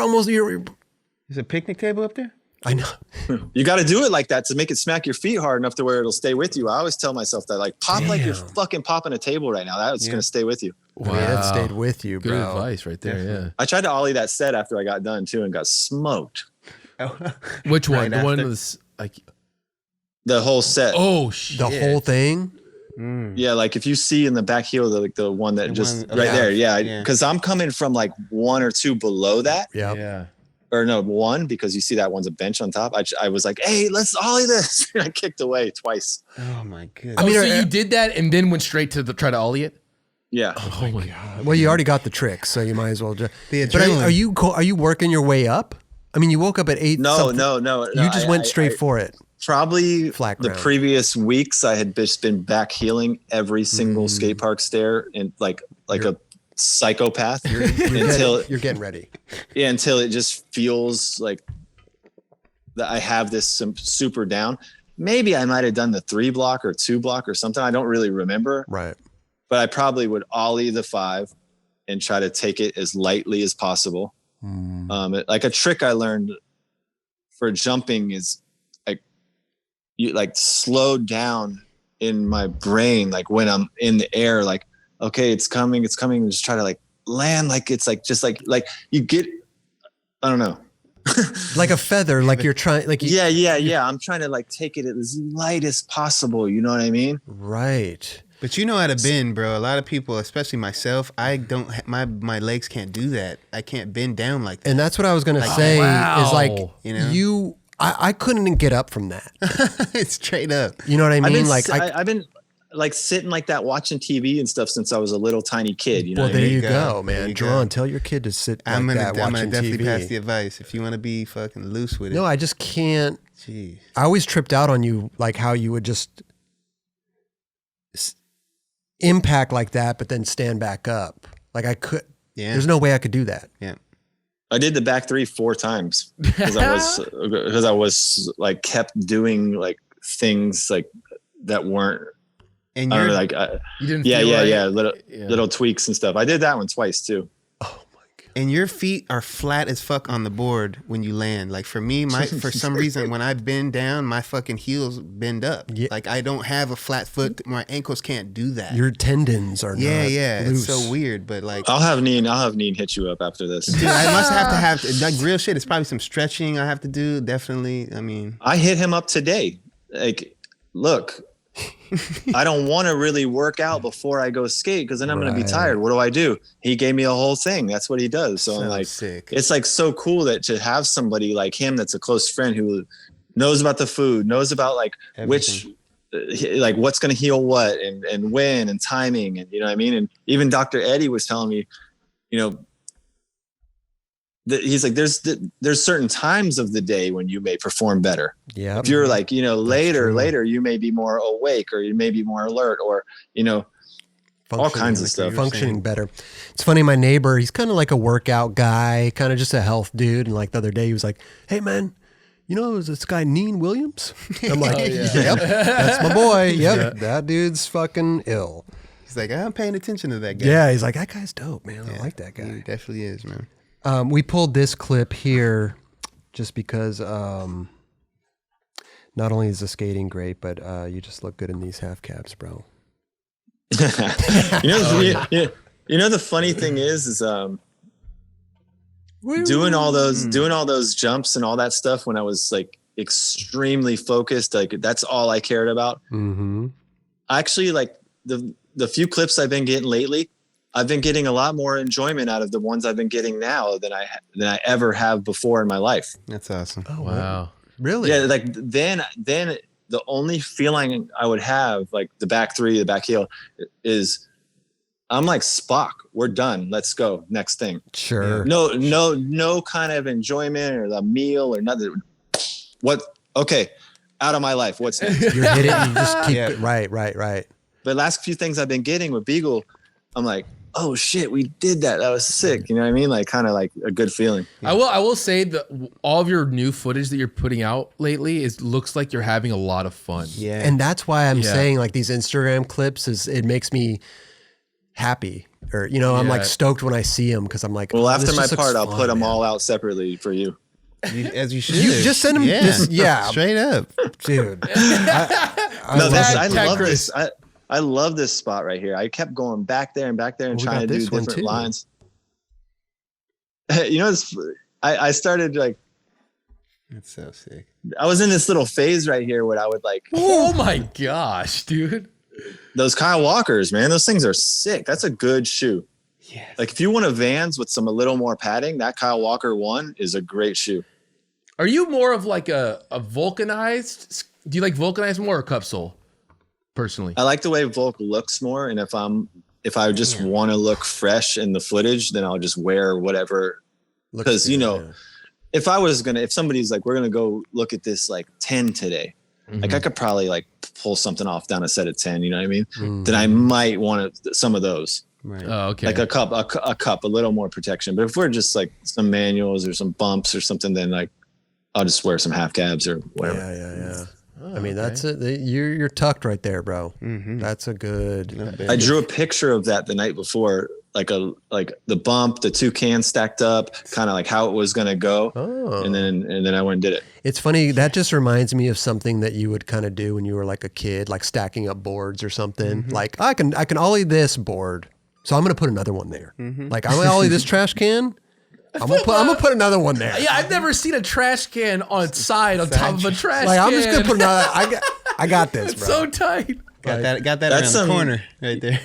[SPEAKER 4] There's a picnic table up there?
[SPEAKER 1] I know.
[SPEAKER 2] You got to do it like that to make it smack your feet hard enough to where it'll stay with you. I always tell myself that, like, pop like you're fucking popping a table right now. That's going to stay with you.
[SPEAKER 1] Wow. I mean, that stayed with you, bro.
[SPEAKER 3] Good advice right there, yeah.
[SPEAKER 2] I tried to ollie that set after I got done, too, and got smoked.
[SPEAKER 3] Which one?
[SPEAKER 4] Right
[SPEAKER 3] the
[SPEAKER 4] after.
[SPEAKER 3] one was like...
[SPEAKER 2] The whole set.
[SPEAKER 3] Oh, shit.
[SPEAKER 1] The whole thing?
[SPEAKER 2] Yeah, like if you see in the back heel, the one that there. Yeah, because I'm coming from like 1 or 2 below that.
[SPEAKER 3] Yeah.
[SPEAKER 2] Or no, 1, because you see that one's a bench on top. I was like, hey, let's ollie this. I kicked away twice.
[SPEAKER 4] Oh my goodness.
[SPEAKER 3] I mean, so you did that and then went straight to try to ollie it?
[SPEAKER 2] Yeah.
[SPEAKER 3] Oh my God.
[SPEAKER 1] Well, you already got the trick, so you might as well just.
[SPEAKER 4] The
[SPEAKER 1] But are you working your way up? I mean, you woke up at 8.
[SPEAKER 2] No.
[SPEAKER 1] You just went straight for it.
[SPEAKER 2] Probably
[SPEAKER 1] Flat
[SPEAKER 2] the
[SPEAKER 1] ground.
[SPEAKER 2] previous weeks, I had just been back healing every single skate park stair and like a psychopath until
[SPEAKER 1] you're getting ready.
[SPEAKER 2] Yeah, until it just feels like that I have this super down. Maybe I might have done the 3 block or 2 block or something. I don't really remember.
[SPEAKER 1] Right.
[SPEAKER 2] But I probably would ollie the 5 and try to take it as lightly as possible. Like a trick I learned for jumping is you like slow down in my brain, like when I'm in the air, like, okay, it's coming. Just try to like land. Like, it's like, just like you get, I don't know.
[SPEAKER 1] Like a feather, like you're trying, like.
[SPEAKER 2] Yeah. I'm trying to like take it as light as possible. You know what I mean?
[SPEAKER 1] Right.
[SPEAKER 4] But you know how to bend, bro. A lot of people, especially myself, I don't, my legs can't do that. I can't bend down like that.
[SPEAKER 1] And that's what I was going to say is like,
[SPEAKER 4] you know,
[SPEAKER 1] I couldn't get up from that.
[SPEAKER 4] It's straight up.
[SPEAKER 1] You know what I mean?
[SPEAKER 2] I've been like sitting like that watching TV and stuff since I was a little tiny kid. You know,
[SPEAKER 1] well,
[SPEAKER 2] what I
[SPEAKER 1] there
[SPEAKER 2] mean?
[SPEAKER 1] you go, man. Jeron, tell your kid to sit like that watching TV. I'm gonna definitely
[SPEAKER 4] pass the advice if you want to be fucking loose with it.
[SPEAKER 1] No, I just can't.
[SPEAKER 4] Jeez.
[SPEAKER 1] I always tripped out on you, like how you would just impact like that, but then stand back up. Like I could. Yeah. There's no way I could do that.
[SPEAKER 4] Yeah.
[SPEAKER 2] I did the back 3 4 times because I was like kept doing like things like that weren't.
[SPEAKER 4] And
[SPEAKER 2] I
[SPEAKER 4] you're
[SPEAKER 2] don't know, like
[SPEAKER 3] you didn't. Feel
[SPEAKER 2] little tweaks and stuff. I did that one twice too.
[SPEAKER 1] Oh my God.
[SPEAKER 4] And your feet are flat as fuck on the board when you land. Like for me, for some reason, when I bend down, my fucking heels bend up. Yeah. Like I don't have a flat foot. My ankles can't do that.
[SPEAKER 1] Your tendons are not loose.
[SPEAKER 4] It's so weird. But like,
[SPEAKER 2] I'll have Neen hit you up after this.
[SPEAKER 4] Dude, I must have to like real shit. It's probably some stretching I have to do. Definitely. I mean,
[SPEAKER 2] I hit him up today. Like, look. I don't want to really work out before I go skate because then I'm going to be tired. What do? He gave me a whole thing. That's what he does. So I'm like,
[SPEAKER 4] sick.
[SPEAKER 2] It's like so cool that to have somebody like him that's a close friend who knows about the food, knows about like everything. Like what's going to heal what and when and timing and you know what I mean. And even Dr. Eddie was telling me, you know, he's like, there's certain times of the day when you may perform better. Yeah. If you're like, you know, later, you may be more awake or you may be more alert or, you know, all kinds of stuff.
[SPEAKER 1] Functioning better. It's funny. My neighbor, he's kind of like a workout guy, kind of just a health dude. And like the other day he was like, hey man, you know, this guy Neen Williams? I'm like, yep, that's my boy. Yep. That dude's fucking ill.
[SPEAKER 4] He's like, I'm paying attention to that guy.
[SPEAKER 1] Yeah. He's like, that guy's dope, man. I like that guy.
[SPEAKER 4] He definitely is, man.
[SPEAKER 1] We pulled this clip here just because not only is the skating great, but you just look good in these half caps, bro.
[SPEAKER 2] You know, the funny thing is doing all those jumps and all that stuff when I was like extremely focused, like that's all I cared about. Mm-hmm. Actually, like the few clips I've been getting lately, I've been getting a lot more enjoyment out of the ones I've been getting now than I ever have before in my life.
[SPEAKER 4] That's awesome.
[SPEAKER 3] Oh, wow.
[SPEAKER 1] Really?
[SPEAKER 2] Yeah. Like then the only feeling I would have like the back three, the back heel is I'm like Spock. We're done. Let's go. Next thing.
[SPEAKER 1] Sure.
[SPEAKER 2] No kind of enjoyment or the meal or nothing. What? Okay. Out of my life. What's next?
[SPEAKER 1] You're hitting. You just keep it. Right.
[SPEAKER 2] But last few things I've been getting with Beagle, I'm like, oh shit, we did that. That was sick. You know what I mean? Like kind of like a good feeling.
[SPEAKER 3] I will say that all of your new footage that you're putting out lately looks like you're having a lot of fun.
[SPEAKER 1] Yeah. And that's why I'm saying like these Instagram clips it makes me happy or, you know, I'm like stoked when I see them. Cause I'm like,
[SPEAKER 2] well, after my part, I'll put them all out separately for you.
[SPEAKER 4] As you should.
[SPEAKER 1] You just send them.
[SPEAKER 4] Straight up,
[SPEAKER 1] dude.
[SPEAKER 2] I love this. I love this spot right here. I kept going back there and trying to do different lines. You know, I started like.
[SPEAKER 4] That's so sick.
[SPEAKER 2] I was in this little phase right here where I would like.
[SPEAKER 3] Oh my gosh, dude!
[SPEAKER 2] Those Kyle Walkers, man, those things are sick. That's a good shoe.
[SPEAKER 4] Yeah.
[SPEAKER 2] Like if you want a Vans with a little more padding, that Kyle Walker 1 is a great shoe.
[SPEAKER 3] Are you more of like a vulcanized? Do you like vulcanized more or cup sole? Personally,
[SPEAKER 2] I like the way Volk looks more, and if I just want to look fresh in the footage, then I'll just wear whatever. Because if somebody's like, we're gonna go look at this like 10 today, like I could probably like pull something off down a set of 10. You know what I mean? Then I might want some of those.
[SPEAKER 4] Right.
[SPEAKER 3] Oh, okay.
[SPEAKER 2] Like a cup, a little more protection. But if we're just like some manuals or some bumps or something, then like I'll just wear some half cabs or whatever.
[SPEAKER 1] Yeah. I mean, that's it. You're tucked right there, bro. Mm-hmm. That's a good.
[SPEAKER 2] I drew a picture of that the night before, like the bump, the two cans stacked up, kind of like how it was gonna go, and then I went and did it.
[SPEAKER 1] It's funny. That just reminds me of something that you would kind of do when you were like a kid, like stacking up boards or something. Mm-hmm. Like I can ollie this board, so I'm gonna put another one there. Mm-hmm. Like I'm gonna ollie this trash can. I'm gonna put another one there.
[SPEAKER 3] Yeah, I've never seen a trash can on its side on top of a trash can.
[SPEAKER 1] I'm just gonna put another. I got this, bro.
[SPEAKER 3] So tight.
[SPEAKER 4] Got that around the corner right there.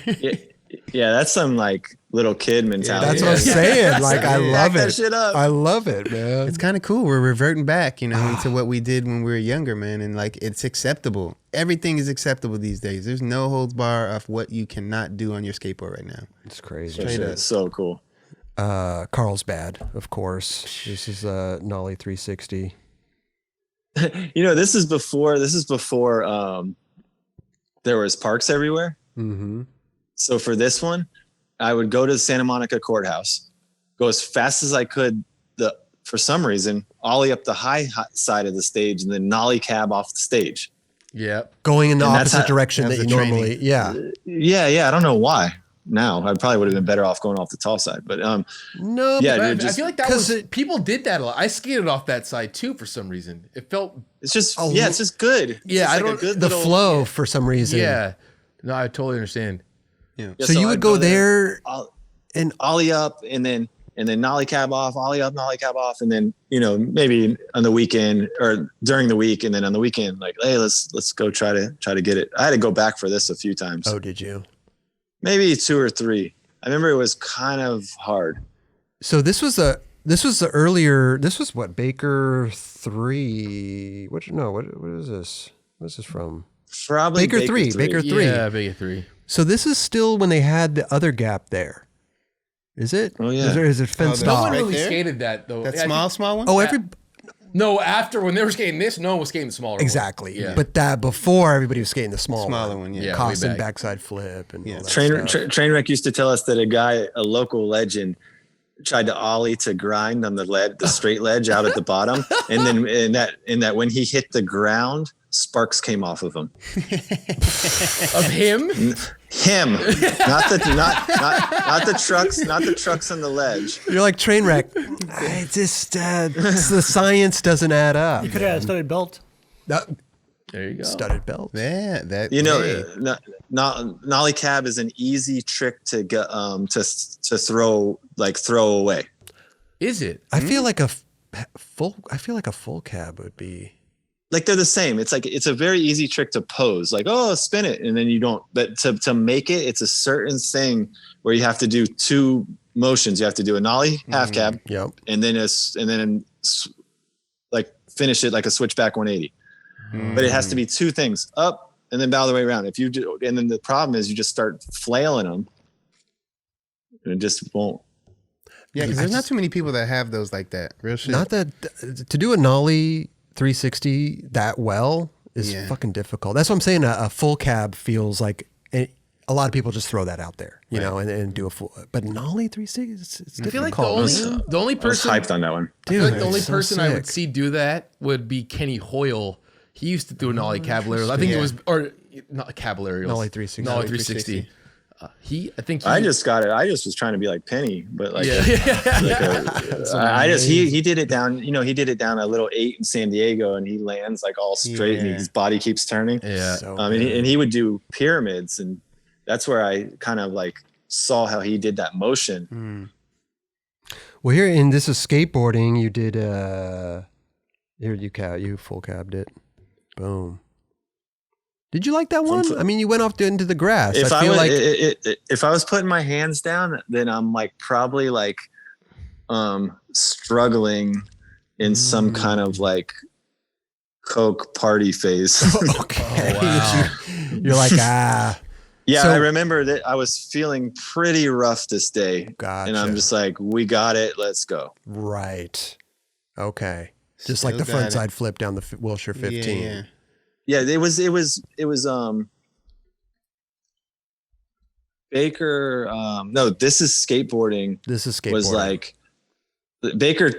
[SPEAKER 2] Yeah, that's some like little kid mentality.
[SPEAKER 1] That's what I'm saying. Like I love it.
[SPEAKER 2] That shit up.
[SPEAKER 1] I love it, man.
[SPEAKER 4] It's kind of cool. We're reverting back, into what we did when we were younger, man, and like it's acceptable. Everything is acceptable these days. There's no holds bar of what you cannot do on your skateboard right now.
[SPEAKER 1] It's crazy.
[SPEAKER 2] It's so cool.
[SPEAKER 1] Carlsbad, of course. This is Nollie 360.
[SPEAKER 2] This is before there was parks everywhere. Mm-hmm. So for this one, I would go to the Santa Monica courthouse, go as fast as I could. For some reason, ollie up the high side of the stage and then nollie cab off the stage.
[SPEAKER 3] Yeah,
[SPEAKER 1] going in the opposite direction that you normally. Yeah.
[SPEAKER 2] I don't know why. now. I probably would have been better off going off the tall side. But
[SPEAKER 1] no,
[SPEAKER 2] yeah,
[SPEAKER 3] I
[SPEAKER 2] just,
[SPEAKER 3] feel like that was people did that a lot. I skated off that side too for some reason. It felt
[SPEAKER 2] it's just it's just good. It's
[SPEAKER 1] yeah,
[SPEAKER 2] just
[SPEAKER 1] I don't the flow for some reason.
[SPEAKER 3] Yeah, no, I totally understand.
[SPEAKER 4] Yeah.
[SPEAKER 1] So you would go there
[SPEAKER 2] and ollie up, and then nollie cab off, ollie up, nollie cab off, and then maybe on the weekend or during the week, and then on the weekend, like, hey, let's go try to get it. I had to go back for this a few times.
[SPEAKER 1] Oh, did you?
[SPEAKER 2] Maybe 2 or 3. I remember it was kind of hard.
[SPEAKER 1] So this was the earlier. This was what, Baker 3? What is this? What's this from?
[SPEAKER 2] Probably
[SPEAKER 1] Baker 3. Baker 3.
[SPEAKER 3] Yeah, Baker 3.
[SPEAKER 1] So this is still when they had the other gap there. Is it?
[SPEAKER 2] Oh yeah.
[SPEAKER 1] Is it fenced
[SPEAKER 3] No
[SPEAKER 1] off?
[SPEAKER 3] one
[SPEAKER 4] Right
[SPEAKER 3] really
[SPEAKER 4] there?
[SPEAKER 3] skated that though.
[SPEAKER 4] That
[SPEAKER 3] Yeah,
[SPEAKER 4] small one?
[SPEAKER 1] Oh,
[SPEAKER 3] no, after when they were skating this, no one was skating the smaller
[SPEAKER 1] exactly.
[SPEAKER 3] one. Yeah.
[SPEAKER 1] But that before everybody was skating the smaller
[SPEAKER 4] one,
[SPEAKER 3] Yeah,
[SPEAKER 1] Costin
[SPEAKER 3] way back.
[SPEAKER 1] backside flip and all that stuff.
[SPEAKER 2] Trainwreck used to tell us that a local legend, tried to ollie to grind on the straight ledge out at the bottom, and then in that when he hit the ground, sparks came off of him.
[SPEAKER 3] Of him?
[SPEAKER 2] Him, not the trucks on the ledge.
[SPEAKER 1] You're like train wreck. I just the science doesn't add up.
[SPEAKER 5] You could have had a studded belt.
[SPEAKER 3] There you go.
[SPEAKER 1] Studded belt.
[SPEAKER 4] Yeah, that
[SPEAKER 2] Nollie cab is an easy trick to get to throw away.
[SPEAKER 3] Is it?
[SPEAKER 1] I feel like a full cab would be.
[SPEAKER 2] Like they're the same. It's a very easy trick to pose, like, oh, spin it, and then you don't. But to make it, it's a certain thing where you have to do 2 motions. You have to do a nollie half cab,
[SPEAKER 1] Yep.
[SPEAKER 2] and then like finish it like a switchback 180. But it has to be 2 things: up and then bow the way around. If you do, and then the problem is you just start flailing them, and it just won't.
[SPEAKER 4] Yeah, because there's not too many people that have those like that. Real shit.
[SPEAKER 1] Not that to do a nollie 360 that well is fucking difficult. That's what I'm saying. A full cab feels like a lot of people just throw that out there, you know, and do a full. But nollie 360, it's
[SPEAKER 3] I feel like
[SPEAKER 1] difficult.
[SPEAKER 3] the only person
[SPEAKER 2] I was hyped on that one.
[SPEAKER 3] I feel like the
[SPEAKER 1] Dude,
[SPEAKER 3] only
[SPEAKER 1] it's so
[SPEAKER 3] person I would
[SPEAKER 1] sick.
[SPEAKER 3] see do that would be Kenny Hoyle. He used to do a nollie caballeros. I think it was, or not caballeros.
[SPEAKER 1] Nollie 360.
[SPEAKER 3] Nollie 360.
[SPEAKER 2] I just got it. I just was trying to be like Penny, but like,
[SPEAKER 3] Yeah.
[SPEAKER 2] he did it down. He did it down a little 8 in San Diego, and he lands like all straight, and his body keeps turning.
[SPEAKER 3] Yeah.
[SPEAKER 1] So
[SPEAKER 2] And he would do pyramids, and that's where I kind of like saw how he did that motion.
[SPEAKER 1] Well, here in this is skateboarding. You did here you full cabbed it. Boom. Did you like that one? I mean, you went off into the grass.
[SPEAKER 2] If
[SPEAKER 1] I feel like
[SPEAKER 2] if I was putting my hands down, then I'm like probably like struggling in some kind of like coke party phase.
[SPEAKER 1] okay.
[SPEAKER 3] Oh, wow.
[SPEAKER 1] You're like
[SPEAKER 2] Yeah,
[SPEAKER 1] So-
[SPEAKER 2] I remember that I was feeling pretty rough this day.
[SPEAKER 1] Gotcha.
[SPEAKER 2] And I'm just like, we got it. Let's go.
[SPEAKER 1] Right. Okay. Just like the
[SPEAKER 4] Still got
[SPEAKER 1] front
[SPEAKER 4] it.
[SPEAKER 1] side flip down the Wilshire 15.
[SPEAKER 4] Yeah.
[SPEAKER 2] Yeah, it was Baker. No, this is skateboarding.
[SPEAKER 1] This is skateboarding.
[SPEAKER 2] Was like Baker.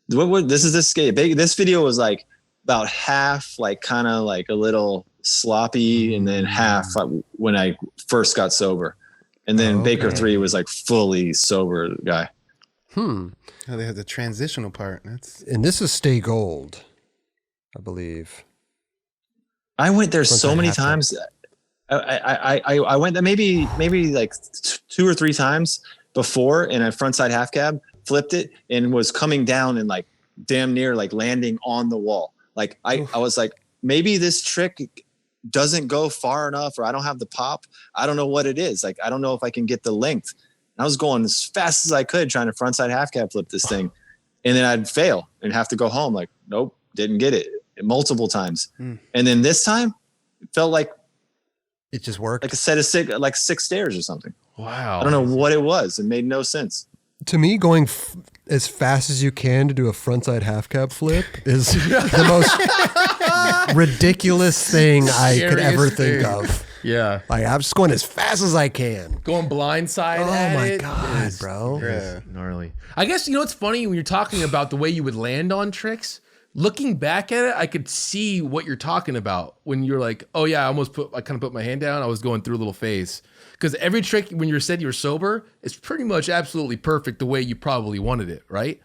[SPEAKER 2] This video was like about half, like kind of like a little sloppy, and then half when I first got sober, and then Baker 3 was like fully sober guy.
[SPEAKER 4] Oh, they have the transitional part.
[SPEAKER 1] And this is Stay Gold, I believe.
[SPEAKER 2] I went there so
[SPEAKER 1] Frontside
[SPEAKER 2] many
[SPEAKER 1] half cab.
[SPEAKER 2] times. I went there maybe like 2 or 3 times before, and I frontside half cab, flipped it, and was coming down and like damn near like landing on the wall. Like I was like, maybe this trick doesn't go far enough, or I don't have the pop. I don't know what it is. Like, I don't know if I can get the length. And I was going as fast as I could trying to frontside half cab flip this thing. And then I'd fail and have to go home. Like, nope, didn't get it multiple times. And then this time it felt like
[SPEAKER 1] It just worked.
[SPEAKER 2] a set of 6 stairs or something.
[SPEAKER 3] Wow.
[SPEAKER 2] I don't know what it was. It made no sense.
[SPEAKER 1] To me, going as fast as you can to do a frontside half cab flip is the most ridiculous thing I could ever think of.
[SPEAKER 3] Yeah.
[SPEAKER 1] Like, I'm just going as fast as I can.
[SPEAKER 3] Going blindside
[SPEAKER 1] Oh
[SPEAKER 3] at
[SPEAKER 1] my
[SPEAKER 3] it
[SPEAKER 1] God,
[SPEAKER 3] is-
[SPEAKER 1] bro.
[SPEAKER 3] is gnarly. I guess, it's funny when you're talking about the way you would land on tricks. looking back at it, I could see what you're talking about when you're like, oh yeah, I kind of put my hand down. I was going through a little phase. Because every trick when you said you were sober is pretty much absolutely perfect the way you probably wanted it, right?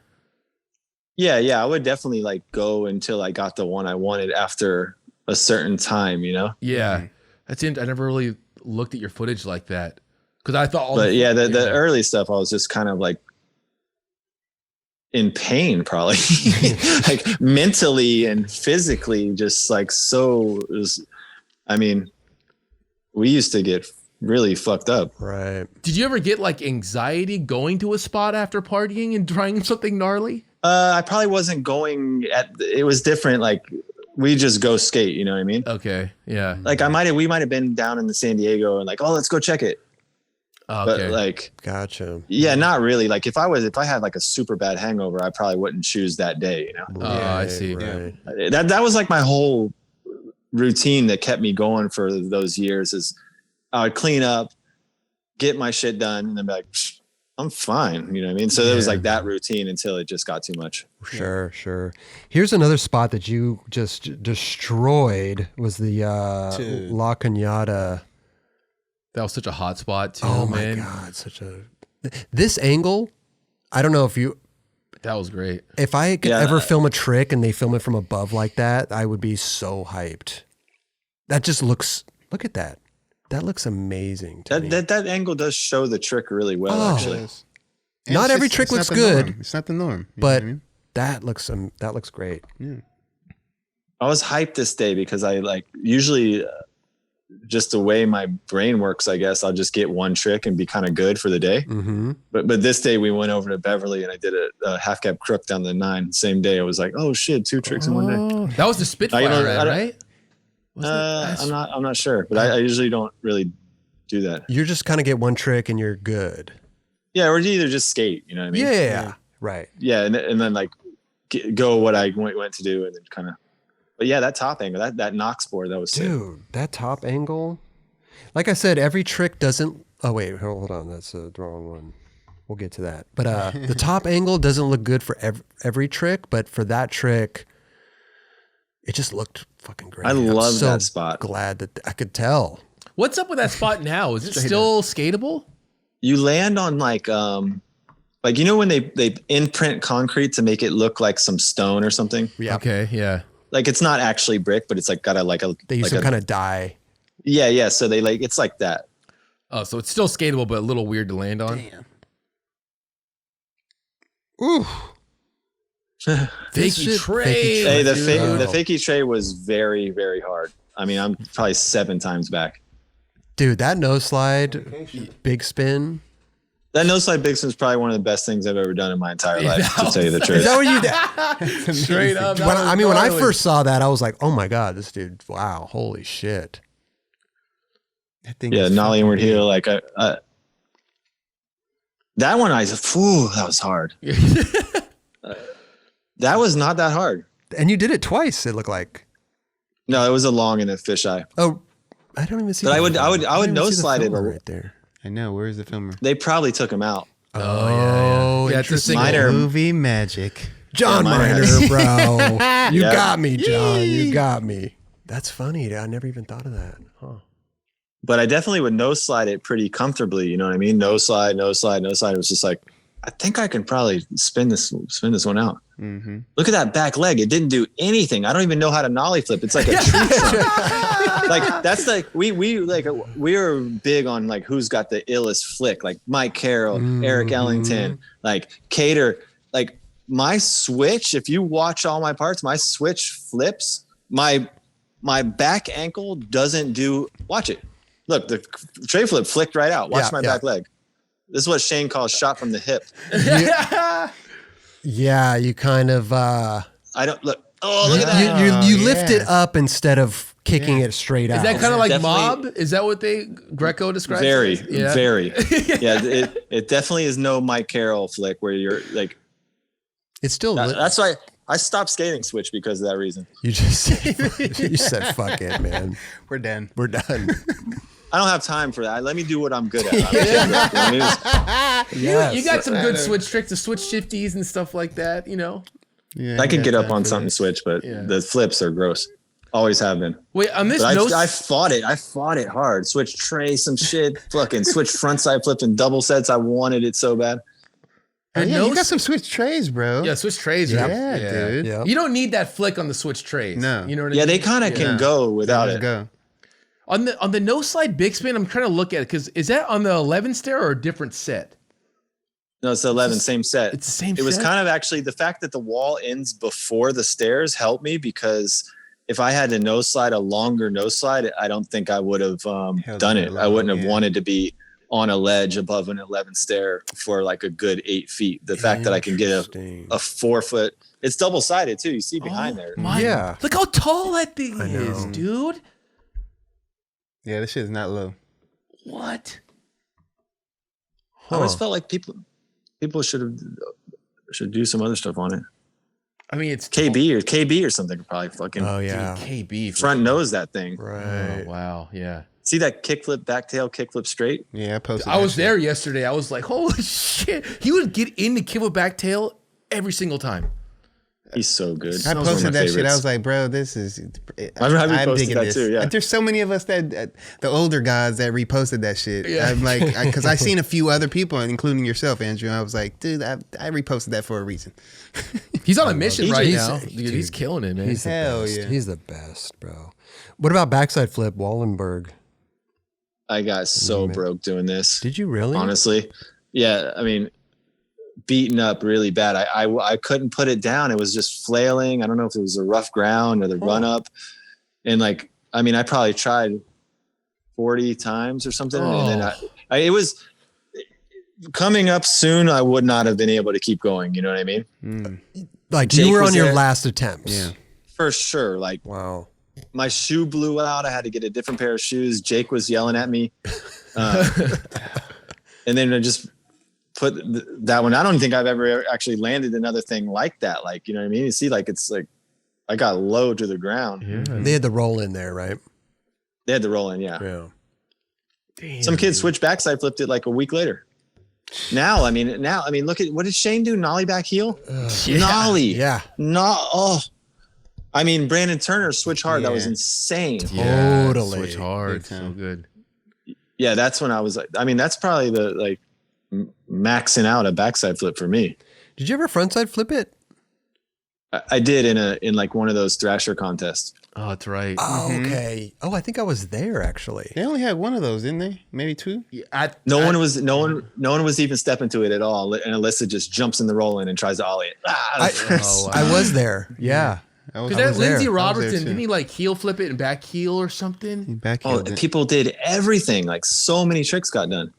[SPEAKER 2] Yeah. I would definitely like go until I got the one I wanted after a certain time, you know?
[SPEAKER 3] Yeah. I never really looked at your footage like that. Because I thought
[SPEAKER 2] the early stuff, I was just kind of like in pain, probably. Like mentally and physically, just like we used to get really fucked up.
[SPEAKER 1] Right.
[SPEAKER 3] Did you ever get like anxiety going to a spot after partying and trying something gnarly?
[SPEAKER 2] I probably wasn't going it was different. Like we just go skate, you know what I mean?
[SPEAKER 3] Okay. Yeah.
[SPEAKER 2] Like we might've been down in the San Diego and like, oh, let's go check it.
[SPEAKER 3] Okay.
[SPEAKER 2] But like,
[SPEAKER 1] Gotcha.
[SPEAKER 2] Yeah, not really. Like if I had like a super bad hangover, I probably wouldn't choose that day, you know?
[SPEAKER 3] I see.
[SPEAKER 1] Right.
[SPEAKER 2] That was like my whole routine that kept me going for those years is I would clean up, get my shit done, and then be like, I'm fine. You know what I mean? So it was like that routine until it just got too much.
[SPEAKER 1] Sure. Here's another spot that you just destroyed was the La Cañada.
[SPEAKER 3] That was such a hot spot too,
[SPEAKER 1] Oh
[SPEAKER 3] man.
[SPEAKER 1] my God. This angle, I don't know if
[SPEAKER 3] That was great.
[SPEAKER 1] if I could ever film a trick and they film it from above like that, I would be so hyped. That just look at that. That looks amazing to me.
[SPEAKER 2] That angle does show the trick really well, actually.
[SPEAKER 1] Not every trick looks good.
[SPEAKER 4] It's not the norm.
[SPEAKER 1] But that looks great.
[SPEAKER 4] Yeah.
[SPEAKER 2] I was hyped this day because I like usually just the way my brain works, I guess I'll just get one trick and be kind of good for the day.
[SPEAKER 1] Mm-hmm.
[SPEAKER 2] But this day we went over to Beverly and I did a half cap crook down the 9. Same day. I was like, oh shit, 2 tricks in one day.
[SPEAKER 3] That was the Spitfire, right?
[SPEAKER 2] I'm not sure, but I usually don't really do that.
[SPEAKER 1] You just kind of get one trick and you're good.
[SPEAKER 2] Yeah, or you either just skate, you know what I mean?
[SPEAKER 1] Yeah. Right.
[SPEAKER 2] Yeah, and then like go what I went to do, and then kind of. But yeah, that top angle, that Knox board, that was sick.
[SPEAKER 1] Dude, that top angle. Like I said, every trick doesn't. Oh wait, hold on, that's the wrong one. We'll get to that. But the top angle doesn't look good for every trick, but for that trick, it just looked fucking great.
[SPEAKER 2] I love that spot.
[SPEAKER 1] Glad that I could tell.
[SPEAKER 3] What's up with that spot now? Is it still skatable?
[SPEAKER 2] You land on like you know when they imprint concrete to make it look like some stone or something.
[SPEAKER 1] Yeah.
[SPEAKER 3] Okay. Yeah.
[SPEAKER 2] Like it's not actually brick, but it's like got
[SPEAKER 1] They use some kind of dye.
[SPEAKER 2] Yeah. So they it's like that.
[SPEAKER 3] Oh, so it's still skatable, but a little weird to land on.
[SPEAKER 4] Damn.
[SPEAKER 1] Ooh.
[SPEAKER 3] Fakey tray.
[SPEAKER 2] Hey, the fakey tray was very, very hard. I mean, I'm probably 7 times back.
[SPEAKER 1] Dude, that nose slide, big spin.
[SPEAKER 2] That nose slide big spin is probably one of the best things I've ever done in my entire life, to tell you the truth.
[SPEAKER 1] Is that what you did?
[SPEAKER 3] Straight up.
[SPEAKER 1] When I first saw that, I was like, oh my God, this dude, wow, holy shit.
[SPEAKER 2] Yeah, nollie inward heel, like that one, that was hard. That was not that hard.
[SPEAKER 1] And you did it twice, it looked like.
[SPEAKER 2] No, it was a long and a fisheye.
[SPEAKER 1] Oh, I don't even see.
[SPEAKER 2] But I would nose slide it
[SPEAKER 1] right there.
[SPEAKER 4] I know. Where's the filmer?
[SPEAKER 2] They probably took him out.
[SPEAKER 1] Oh,
[SPEAKER 3] yeah.
[SPEAKER 1] interesting.
[SPEAKER 2] Minor
[SPEAKER 4] movie magic.
[SPEAKER 1] John
[SPEAKER 2] Minor,
[SPEAKER 1] bro. You
[SPEAKER 2] Yep.
[SPEAKER 1] got me, John. You got me. That's funny. I never even thought of that. Huh.
[SPEAKER 2] But I definitely would nose slide it pretty comfortably. You know what I mean? Nose slide. It was just like, I think I can probably spin this one out.
[SPEAKER 4] Mm-hmm.
[SPEAKER 2] Look at that back leg. It didn't do anything. I don't even know how to nollie flip. It's like a tree trunk. Like that's like we were big on like who's got the illest flick, like Mike Carroll, Eric Ellington, like Cater. Like my switch, if you watch all my parts, my switch flips. My back ankle doesn't do. Watch it. Look, the tray flip flicked right out. Watch my back leg. This is what Shane calls shot from the hip.
[SPEAKER 1] Yeah, you kind of.
[SPEAKER 2] I don't look. Oh, look at that!
[SPEAKER 1] You lift it up instead of kicking it straight out.
[SPEAKER 3] Is that kind of like
[SPEAKER 2] Definitely-
[SPEAKER 3] mob? Is that what Greco describes?
[SPEAKER 2] Very,
[SPEAKER 3] it as?
[SPEAKER 2] very. Yeah, it definitely is no Mike Carroll flick where you're like.
[SPEAKER 1] It's still.
[SPEAKER 2] That's why I stopped skating switch because of that reason.
[SPEAKER 1] You just you said fuck it, man.
[SPEAKER 4] We're done.
[SPEAKER 1] We're done.
[SPEAKER 2] I don't have time for that. Let me do what I'm good at.
[SPEAKER 3] You got some good switch tricks, the switch shifties and stuff like that, you know?
[SPEAKER 4] Yeah,
[SPEAKER 2] I could get up on something switch, but the flips are gross. Always have been.
[SPEAKER 3] Wait, on this
[SPEAKER 2] I fought it. I fought it hard. Switch tray, some shit. Fucking switch frontside flip in double sets. I wanted it so bad.
[SPEAKER 4] You got some switch trays, bro.
[SPEAKER 3] Yeah, switch trays.
[SPEAKER 4] Yeah, dude.
[SPEAKER 1] Yep.
[SPEAKER 3] You don't need that flick on the switch trays.
[SPEAKER 4] No.
[SPEAKER 3] You know what I mean?
[SPEAKER 2] Yeah, they kind of can go without it.
[SPEAKER 4] Go.
[SPEAKER 3] On the no slide big spin, I'm trying to look at it because is that on the 11 stair or a different set?
[SPEAKER 2] No, it's the 11, same set.
[SPEAKER 3] It's the same.
[SPEAKER 2] It was kind of actually the fact that the wall ends before the stairs helped me because if I had to no slide a longer no slide, I don't think I would have done it. I wouldn't have wanted to be on a ledge above an 11 stair for like a good 8 feet. The fact that I can get a 4 foot, it's double sided too. You see behind there.
[SPEAKER 1] Yeah.
[SPEAKER 3] Look how tall that thing is, dude.
[SPEAKER 4] Yeah, this shit is not low.
[SPEAKER 3] What?
[SPEAKER 2] I always felt like people should do some other stuff on it.
[SPEAKER 3] I mean, it's
[SPEAKER 2] KB or something could probably fucking
[SPEAKER 3] KB
[SPEAKER 2] front nose that thing.
[SPEAKER 1] Right.
[SPEAKER 3] Oh, wow. Yeah.
[SPEAKER 2] See that kickflip, back tail, kickflip straight?
[SPEAKER 4] Yeah, I posted.
[SPEAKER 3] I was there yesterday. I was like, holy shit. He would get into kickflip back tail every single time.
[SPEAKER 2] He's so good.
[SPEAKER 4] I posted that shit. I was like, bro, this is. I'm digging this.
[SPEAKER 2] Too, yeah.
[SPEAKER 4] There's so many of us that the older guys that reposted that shit.
[SPEAKER 3] Yeah.
[SPEAKER 4] I'm like, because I seen a few other people, including yourself, Andrew. I was like, dude, I reposted that for a reason.
[SPEAKER 3] He's on a mission right now.
[SPEAKER 1] Dude,
[SPEAKER 3] He's killing it, man.
[SPEAKER 1] He's the
[SPEAKER 4] Hell
[SPEAKER 1] best.
[SPEAKER 4] yeah.
[SPEAKER 1] He's the best, bro. What about backside flip, Wallenberg?
[SPEAKER 2] I got so broke doing this.
[SPEAKER 1] Did you really?
[SPEAKER 2] Honestly, yeah. I mean, beaten up really bad. I couldn't put it down. It was just flailing. I don't know if it was the rough ground or the run up. And like, I mean, I probably tried 40 times or something. And then it was coming up soon. I would not have been able to keep going. You know what I mean?
[SPEAKER 1] Like
[SPEAKER 2] Jake
[SPEAKER 1] you were on your
[SPEAKER 2] there.
[SPEAKER 1] last attempts.
[SPEAKER 4] Yeah.
[SPEAKER 2] For sure. Like,
[SPEAKER 1] Wow.
[SPEAKER 2] my shoe blew out. I had to get a different pair of shoes. Jake was yelling at me. And then I just put that one. I don't think I've ever actually landed another thing like that. Like, you know what I mean? You see, like, it's like I got low to the ground.
[SPEAKER 3] Yeah.
[SPEAKER 1] They had the roll in there, right?
[SPEAKER 2] They had to roll in. Yeah.
[SPEAKER 1] Yeah.
[SPEAKER 3] Damn,
[SPEAKER 2] Some kids switch backside flipped it like a week later. Now, I mean, look at what did Shane do? Nollie back heel? Nollie.
[SPEAKER 1] Yeah.
[SPEAKER 2] I mean, Brandon Turner switch hard. That was insane.
[SPEAKER 3] Yeah,
[SPEAKER 1] Totally.
[SPEAKER 3] switch hard.
[SPEAKER 4] Big time.
[SPEAKER 3] So good.
[SPEAKER 2] Yeah, that's when I was like, I mean, that's probably the like maxing out a backside flip for me.
[SPEAKER 1] Did you ever frontside flip it?
[SPEAKER 2] I did in like one of those Thrasher contests.
[SPEAKER 3] Oh, that's right.
[SPEAKER 1] Oh, okay. Oh, I think I was there actually.
[SPEAKER 4] They only had one of those, didn't they? Maybe two.
[SPEAKER 2] No one was even stepping to it at all. And Alyssa just jumps in the roll in and tries to ollie it.
[SPEAKER 1] I was there. Yeah.
[SPEAKER 3] Because that Lindsey
[SPEAKER 4] there
[SPEAKER 3] Robertson,
[SPEAKER 4] too.
[SPEAKER 3] didn't he like heel flip it and back heel or something?
[SPEAKER 2] People did everything. Like so many tricks got done.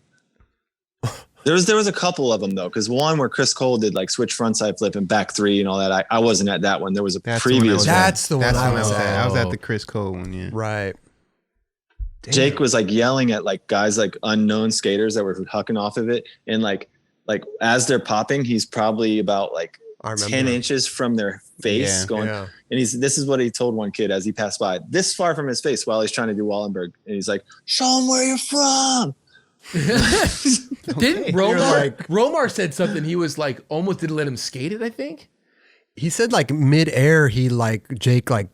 [SPEAKER 2] There was a couple of them though, because one where Chris Cole did like switch frontside flip and back three and all that. I wasn't at that one. There was a previous one.
[SPEAKER 1] That's the one I was at.
[SPEAKER 4] I was at the Chris Cole one. Yeah.
[SPEAKER 1] Right.
[SPEAKER 2] Jake was like yelling at like guys like unknown skaters that were hucking off of it, and like as they're popping, he's probably about like 10 inches from their face going.
[SPEAKER 1] Yeah.
[SPEAKER 2] And this is what he told one kid as he passed by, this far from his face while he's trying to do Wallenberg. And he's like, show him where you're from.
[SPEAKER 3] Didn't Romar said something. He was like almost didn't let him skate it, I think.
[SPEAKER 1] He said like mid-air, Jake try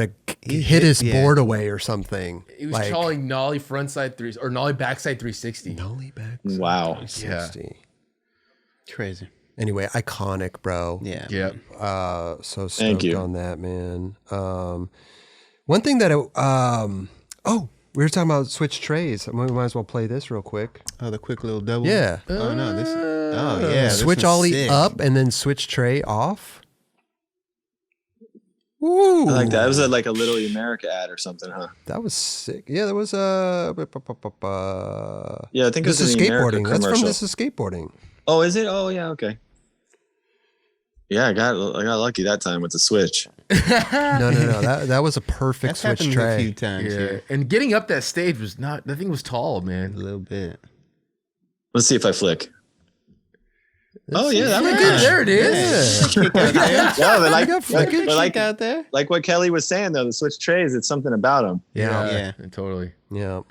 [SPEAKER 1] to hit his board away or something.
[SPEAKER 3] He was calling nollie frontside threes or nollie backside 360.
[SPEAKER 1] Nollie back.
[SPEAKER 2] Wow.
[SPEAKER 1] 360.
[SPEAKER 4] Crazy.
[SPEAKER 1] Anyway, iconic, bro.
[SPEAKER 4] Yeah.
[SPEAKER 3] Yeah.
[SPEAKER 1] So stoked
[SPEAKER 2] Thank you.
[SPEAKER 1] on that, man. One thing that we were talking about switch trays. We might as well play this real quick.
[SPEAKER 4] Oh, the quick little double.
[SPEAKER 1] Yeah.
[SPEAKER 4] Oh no, this. Oh yeah.
[SPEAKER 1] Switch ollie up and then switch tray off. Ooh.
[SPEAKER 2] I like that. It was like a Little America ad or something, huh?
[SPEAKER 1] That was sick. Yeah, there was
[SPEAKER 2] Yeah, I think
[SPEAKER 1] This
[SPEAKER 2] it was
[SPEAKER 1] is
[SPEAKER 2] an America
[SPEAKER 1] skateboarding. That's from
[SPEAKER 2] commercial.
[SPEAKER 1] This is Skateboarding.
[SPEAKER 2] Oh, is it? Oh, yeah. Okay. Yeah, I got lucky that time with the switch.
[SPEAKER 1] No. That was a perfect
[SPEAKER 4] That's
[SPEAKER 1] switch
[SPEAKER 4] happened
[SPEAKER 1] tray.
[SPEAKER 4] a few times.
[SPEAKER 3] Yeah.
[SPEAKER 4] Yeah.
[SPEAKER 3] And getting up that stage was not, that thing was tall,
[SPEAKER 4] A
[SPEAKER 3] man.
[SPEAKER 4] little bit.
[SPEAKER 2] Let's see if I flick. Oh yeah, that was
[SPEAKER 3] Good, there it is.
[SPEAKER 2] Yeah, but
[SPEAKER 4] Like out there.
[SPEAKER 2] like what Kelly was saying though, the switch trays, it's something about them.
[SPEAKER 1] Yeah.
[SPEAKER 3] Totally.
[SPEAKER 1] Yeah.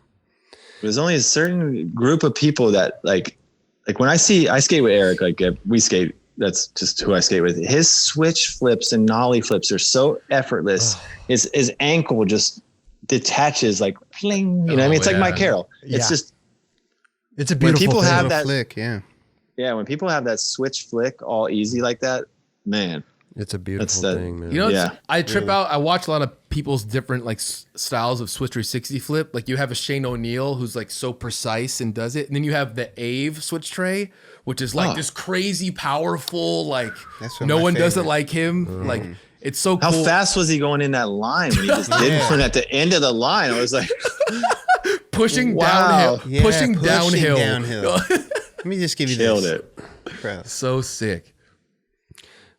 [SPEAKER 2] There's only a certain group of people that like when I skate with Eric, like we skate that's just who I skate with. His switch flips and nollie flips are so effortless. His ankle just detaches like pling. You know what I mean? It's like Mike Carroll. It's just.
[SPEAKER 1] It's a beautiful
[SPEAKER 2] when people
[SPEAKER 1] thing.
[SPEAKER 2] have that
[SPEAKER 4] flick. Yeah.
[SPEAKER 2] Yeah. When people have that switch flick all easy like that, man.
[SPEAKER 1] It's a beautiful thing, man.
[SPEAKER 3] You know, I trip out. I watch a lot of people's different like styles of Switch 360 flip. Like you have a Shane O'Neill who's like so precise and does it, and then you have the Ave switch tray, which is like this crazy powerful. Like no one does it like him. Like it's so cool.
[SPEAKER 2] How fast was he going in that line when he just did one at the end of the line? I was like
[SPEAKER 3] pushing downhill, pushing downhill.
[SPEAKER 4] Let me just give you
[SPEAKER 2] Killed
[SPEAKER 4] this.
[SPEAKER 2] it.
[SPEAKER 3] So sick.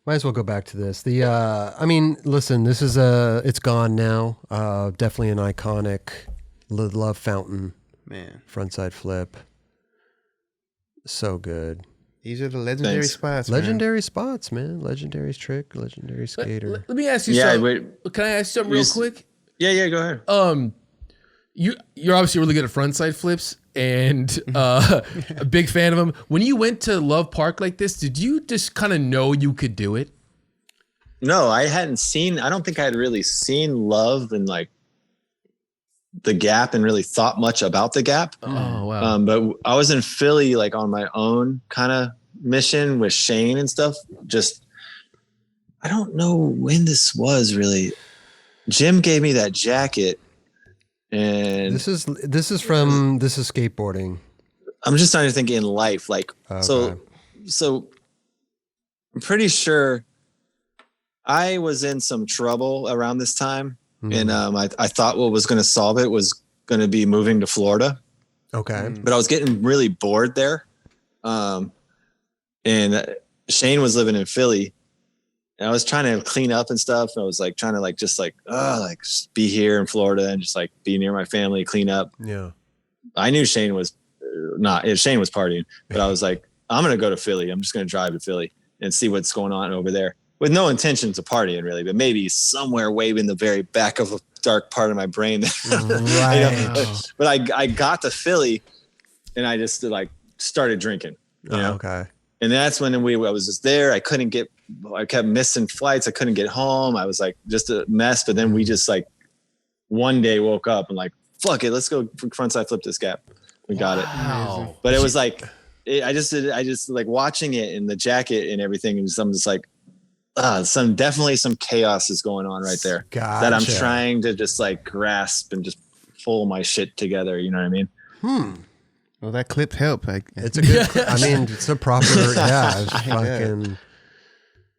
[SPEAKER 1] Might as well go back to this. I mean, listen, this is it's gone now. Definitely an iconic love fountain.
[SPEAKER 4] Man.
[SPEAKER 1] Frontside flip. So good.
[SPEAKER 4] These are the legendary spots.
[SPEAKER 1] Legendary spots, man. Legendary trick, legendary skater.
[SPEAKER 3] Let me ask you something. Can I ask you something real quick?
[SPEAKER 2] Yeah, go ahead.
[SPEAKER 3] You're obviously really good at frontside flips and a big fan of them. When you went to Love Park like this, did you just kind of know you could do it?
[SPEAKER 2] No, I don't think I had really seen Love and like the Gap and really thought much about the Gap.
[SPEAKER 3] Oh, wow.
[SPEAKER 2] But I was in Philly like on my own kind of mission with Shane and stuff. Just, I don't know when this was really. Jim gave me that jacket. And
[SPEAKER 1] this is skateboarding.
[SPEAKER 2] I'm just trying to think in life, like so I'm pretty sure I was in some trouble around this time, and I thought what was going to solve it was going to be moving to Florida.
[SPEAKER 1] Okay,
[SPEAKER 2] but I was getting really bored there, and Shane was living in Philly. And I was trying to clean up and stuff. I was like trying to just be here in Florida and just like be near my family, clean up.
[SPEAKER 1] Yeah.
[SPEAKER 2] I knew Shane was Shane was partying, but I was like, I'm going to go to Philly. I'm just going to drive to Philly and see what's going on over there with no intentions of partying really, but maybe somewhere way in the very back of a dark part of my brain.
[SPEAKER 1] Right.
[SPEAKER 2] But I got to Philly and I just like started drinking. You know?
[SPEAKER 1] Okay.
[SPEAKER 2] And that's when I was just there. I kept missing flights. I couldn't get home. I was like just a mess. But then we just like one day woke up and like, fuck it, let's go frontside flip this Gap. We got it. But it was like, I just like watching it in the jacket and everything. And I'm just like, definitely some chaos is going on right there that I'm trying to just like grasp and just pull my shit together. You know what I mean?
[SPEAKER 4] Well, that clip helped.
[SPEAKER 1] It's a good. I mean, it's a proper. Yeah, it's fucking.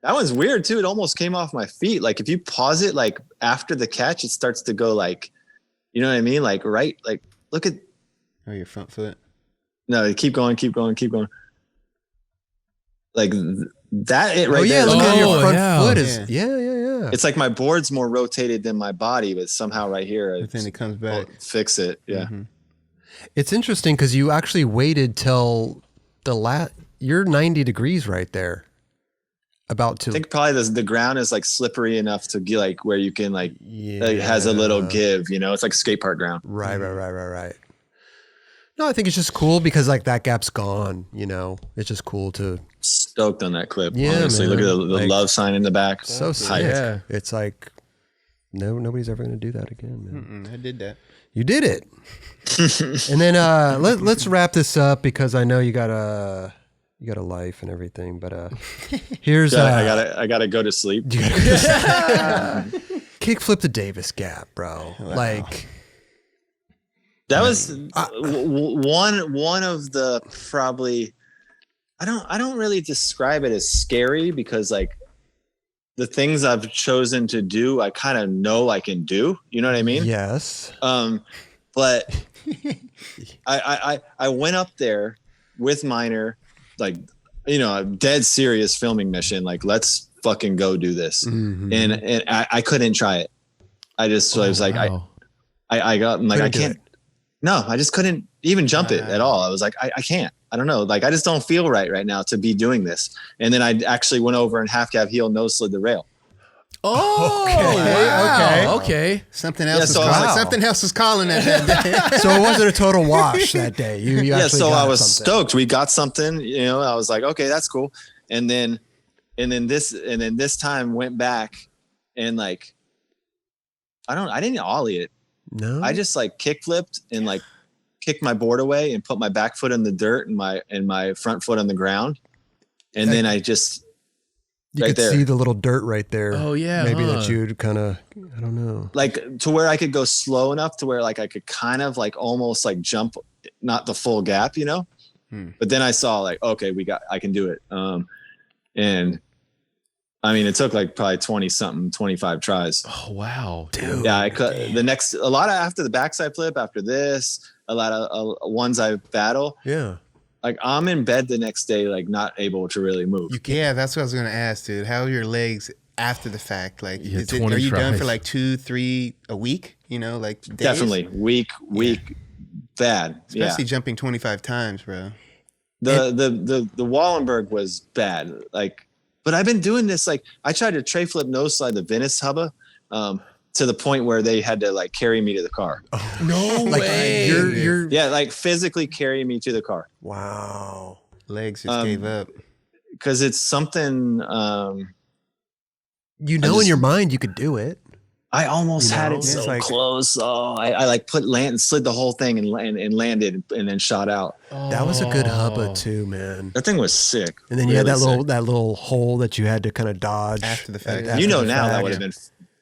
[SPEAKER 2] That one's weird too. It almost came off my feet. Like if you pause it, like after the catch, it starts to go like, you know what I mean? Like right, like look at.
[SPEAKER 4] Oh, your front foot.
[SPEAKER 2] No, keep going. Like that. It right
[SPEAKER 1] Oh yeah,
[SPEAKER 2] there.
[SPEAKER 1] look at your front foot is. Yeah.
[SPEAKER 2] It's like my board's more rotated than my body, but somehow right here,
[SPEAKER 4] But then it comes back.
[SPEAKER 2] Fix it. Yeah.
[SPEAKER 4] Mm-hmm.
[SPEAKER 1] It's interesting because you actually waited till you're 90 degrees right there. About to.
[SPEAKER 2] I think probably the ground is like slippery enough to get like where you can like it has a little give, you know, it's like skate park ground.
[SPEAKER 1] Right. No, I think it's just cool because like that Gap's gone, you know, it's just cool to.
[SPEAKER 2] Stoked on that clip.
[SPEAKER 1] Yeah,
[SPEAKER 2] honestly.
[SPEAKER 1] man.
[SPEAKER 2] Look at the
[SPEAKER 1] like,
[SPEAKER 2] love sign in the back.
[SPEAKER 1] So sick.
[SPEAKER 3] Yeah.
[SPEAKER 1] It's like, nobody's ever going to do that again, man.
[SPEAKER 4] I did that.
[SPEAKER 1] You did it. And then let's wrap this up because I know you got a life and everything. But here's
[SPEAKER 2] I gotta go to sleep.
[SPEAKER 1] Kickflip the Davis Gap, bro. Wow. Like
[SPEAKER 2] that was one of the probably. I don't really describe it as scary because like the things I've chosen to do, I kind of know I can do. You know what I mean?
[SPEAKER 1] Yes.
[SPEAKER 2] But I went up there with Minor, like, you know, a dead serious filming mission. Like, let's fucking go do this. Mm-hmm. And I couldn't try it. I was like, wow. I got like, I can't. No, I just couldn't even jump it at all. I was like, I can't. I don't know. Like, I just don't feel right now to be doing this. And then I actually went over and half cab heel nose slid the rail.
[SPEAKER 3] Oh, okay.
[SPEAKER 4] Something else something else was calling that day.
[SPEAKER 1] So it wasn't a total wash that day. You
[SPEAKER 2] so I was
[SPEAKER 1] something.
[SPEAKER 2] stoked. We got something, you know, I was like, okay, that's cool. And then and then this time went back and like, I didn't ollie it.
[SPEAKER 1] No,
[SPEAKER 2] I just like kick flipped and like kicked my board away and put my back foot in the dirt and my front foot on the ground. And then I just,
[SPEAKER 1] you could see the little dirt right there.
[SPEAKER 3] Oh yeah.
[SPEAKER 1] Maybe that you'd kind of, I don't know.
[SPEAKER 2] Like to where I could go slow enough to where like I could kind of like almost like jump, not the full gap, you know? But then I saw like, okay, I can do it. And I mean, it took like probably 25 tries.
[SPEAKER 3] Oh, wow.
[SPEAKER 1] Dude.
[SPEAKER 2] Yeah. A lot of after the backside flip, after this, a lot of ones I battle.
[SPEAKER 1] Yeah.
[SPEAKER 2] Like I'm in bed the next day, like not able to really move.
[SPEAKER 4] Yeah, that's what I was going to ask, dude. How are your legs after the fact? Like,
[SPEAKER 3] are
[SPEAKER 4] you done for like 2-3 a week? You know, like days?
[SPEAKER 2] Definitely week, bad.
[SPEAKER 4] Especially jumping 25 times, bro.
[SPEAKER 2] The Wallenberg was bad. Like, but I've been doing this. Like I tried to tray flip nose slide the Venice hubba, to the point where they had to like carry me to the car.
[SPEAKER 3] Oh, no way.
[SPEAKER 1] You're
[SPEAKER 2] like physically carry me to the car.
[SPEAKER 1] Wow.
[SPEAKER 4] Legs just gave up.
[SPEAKER 2] Cause it's something,
[SPEAKER 1] in your mind you could do it.
[SPEAKER 2] I almost had it so
[SPEAKER 4] like,
[SPEAKER 2] close. Oh, I like slid the whole thing and landed and then shot out.
[SPEAKER 1] That was a good hubba too, man.
[SPEAKER 2] That thing was sick.
[SPEAKER 1] And then you had that little hole that you had to kind of dodge
[SPEAKER 4] after the fact.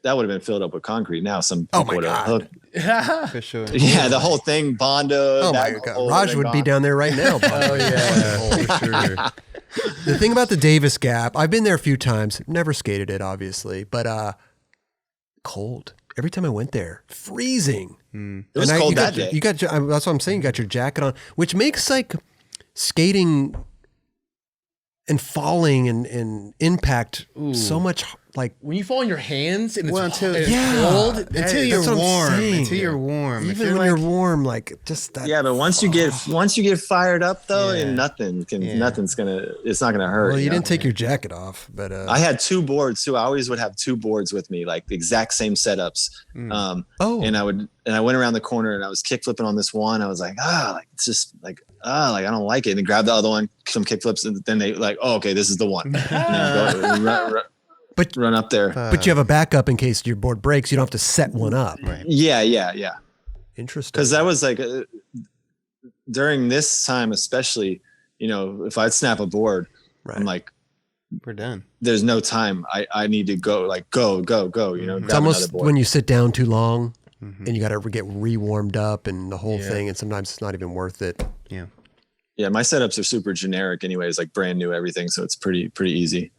[SPEAKER 2] That would have been filled up with concrete. Now some people would have hooked.
[SPEAKER 4] For sure.
[SPEAKER 2] Yeah, the whole thing, Bondo.
[SPEAKER 1] Oh my God, Raj would be down there right now.
[SPEAKER 3] Oh yeah, for sure.
[SPEAKER 1] The thing about the Davis Gap, I've been there a few times. Never skated it, obviously, but cold. Every time I went there, freezing.
[SPEAKER 2] It was cold that day.
[SPEAKER 1] That's what I'm saying. You got your jacket on, which makes like skating and falling and impact so much. Like
[SPEAKER 3] when you fall on your hands and it's
[SPEAKER 4] until
[SPEAKER 3] cold,
[SPEAKER 4] until you're warm. Until you're warm.
[SPEAKER 1] Even when you're warm, like just that.
[SPEAKER 2] Yeah, but once you get fired up though, and it's not gonna hurt.
[SPEAKER 1] Well, you didn't take your jacket off, but
[SPEAKER 2] I had 2 boards too. I always would have 2 boards with me, like the exact same setups. And I went around the corner and I was kick flipping on this one. I was like, it's just like, like I don't like it. And then grab the other one, some kick flips, and then they like, oh, okay, this is the one.
[SPEAKER 1] But
[SPEAKER 2] run up there.
[SPEAKER 1] But you have a backup in case your board breaks. You don't have to set one up.
[SPEAKER 4] Right.
[SPEAKER 2] Yeah.
[SPEAKER 1] Interesting.
[SPEAKER 2] Because that was like during this time, especially, if I'd snap a board, I'm like,
[SPEAKER 4] we're done.
[SPEAKER 2] There's no time. I need to go. Like go.
[SPEAKER 1] It's almost when you sit down too long, and you got to get re-warmed up and the whole thing, and sometimes it's not even worth it.
[SPEAKER 4] Yeah.
[SPEAKER 2] Yeah, my setups are super generic anyways, like brand new everything, so it's pretty easy.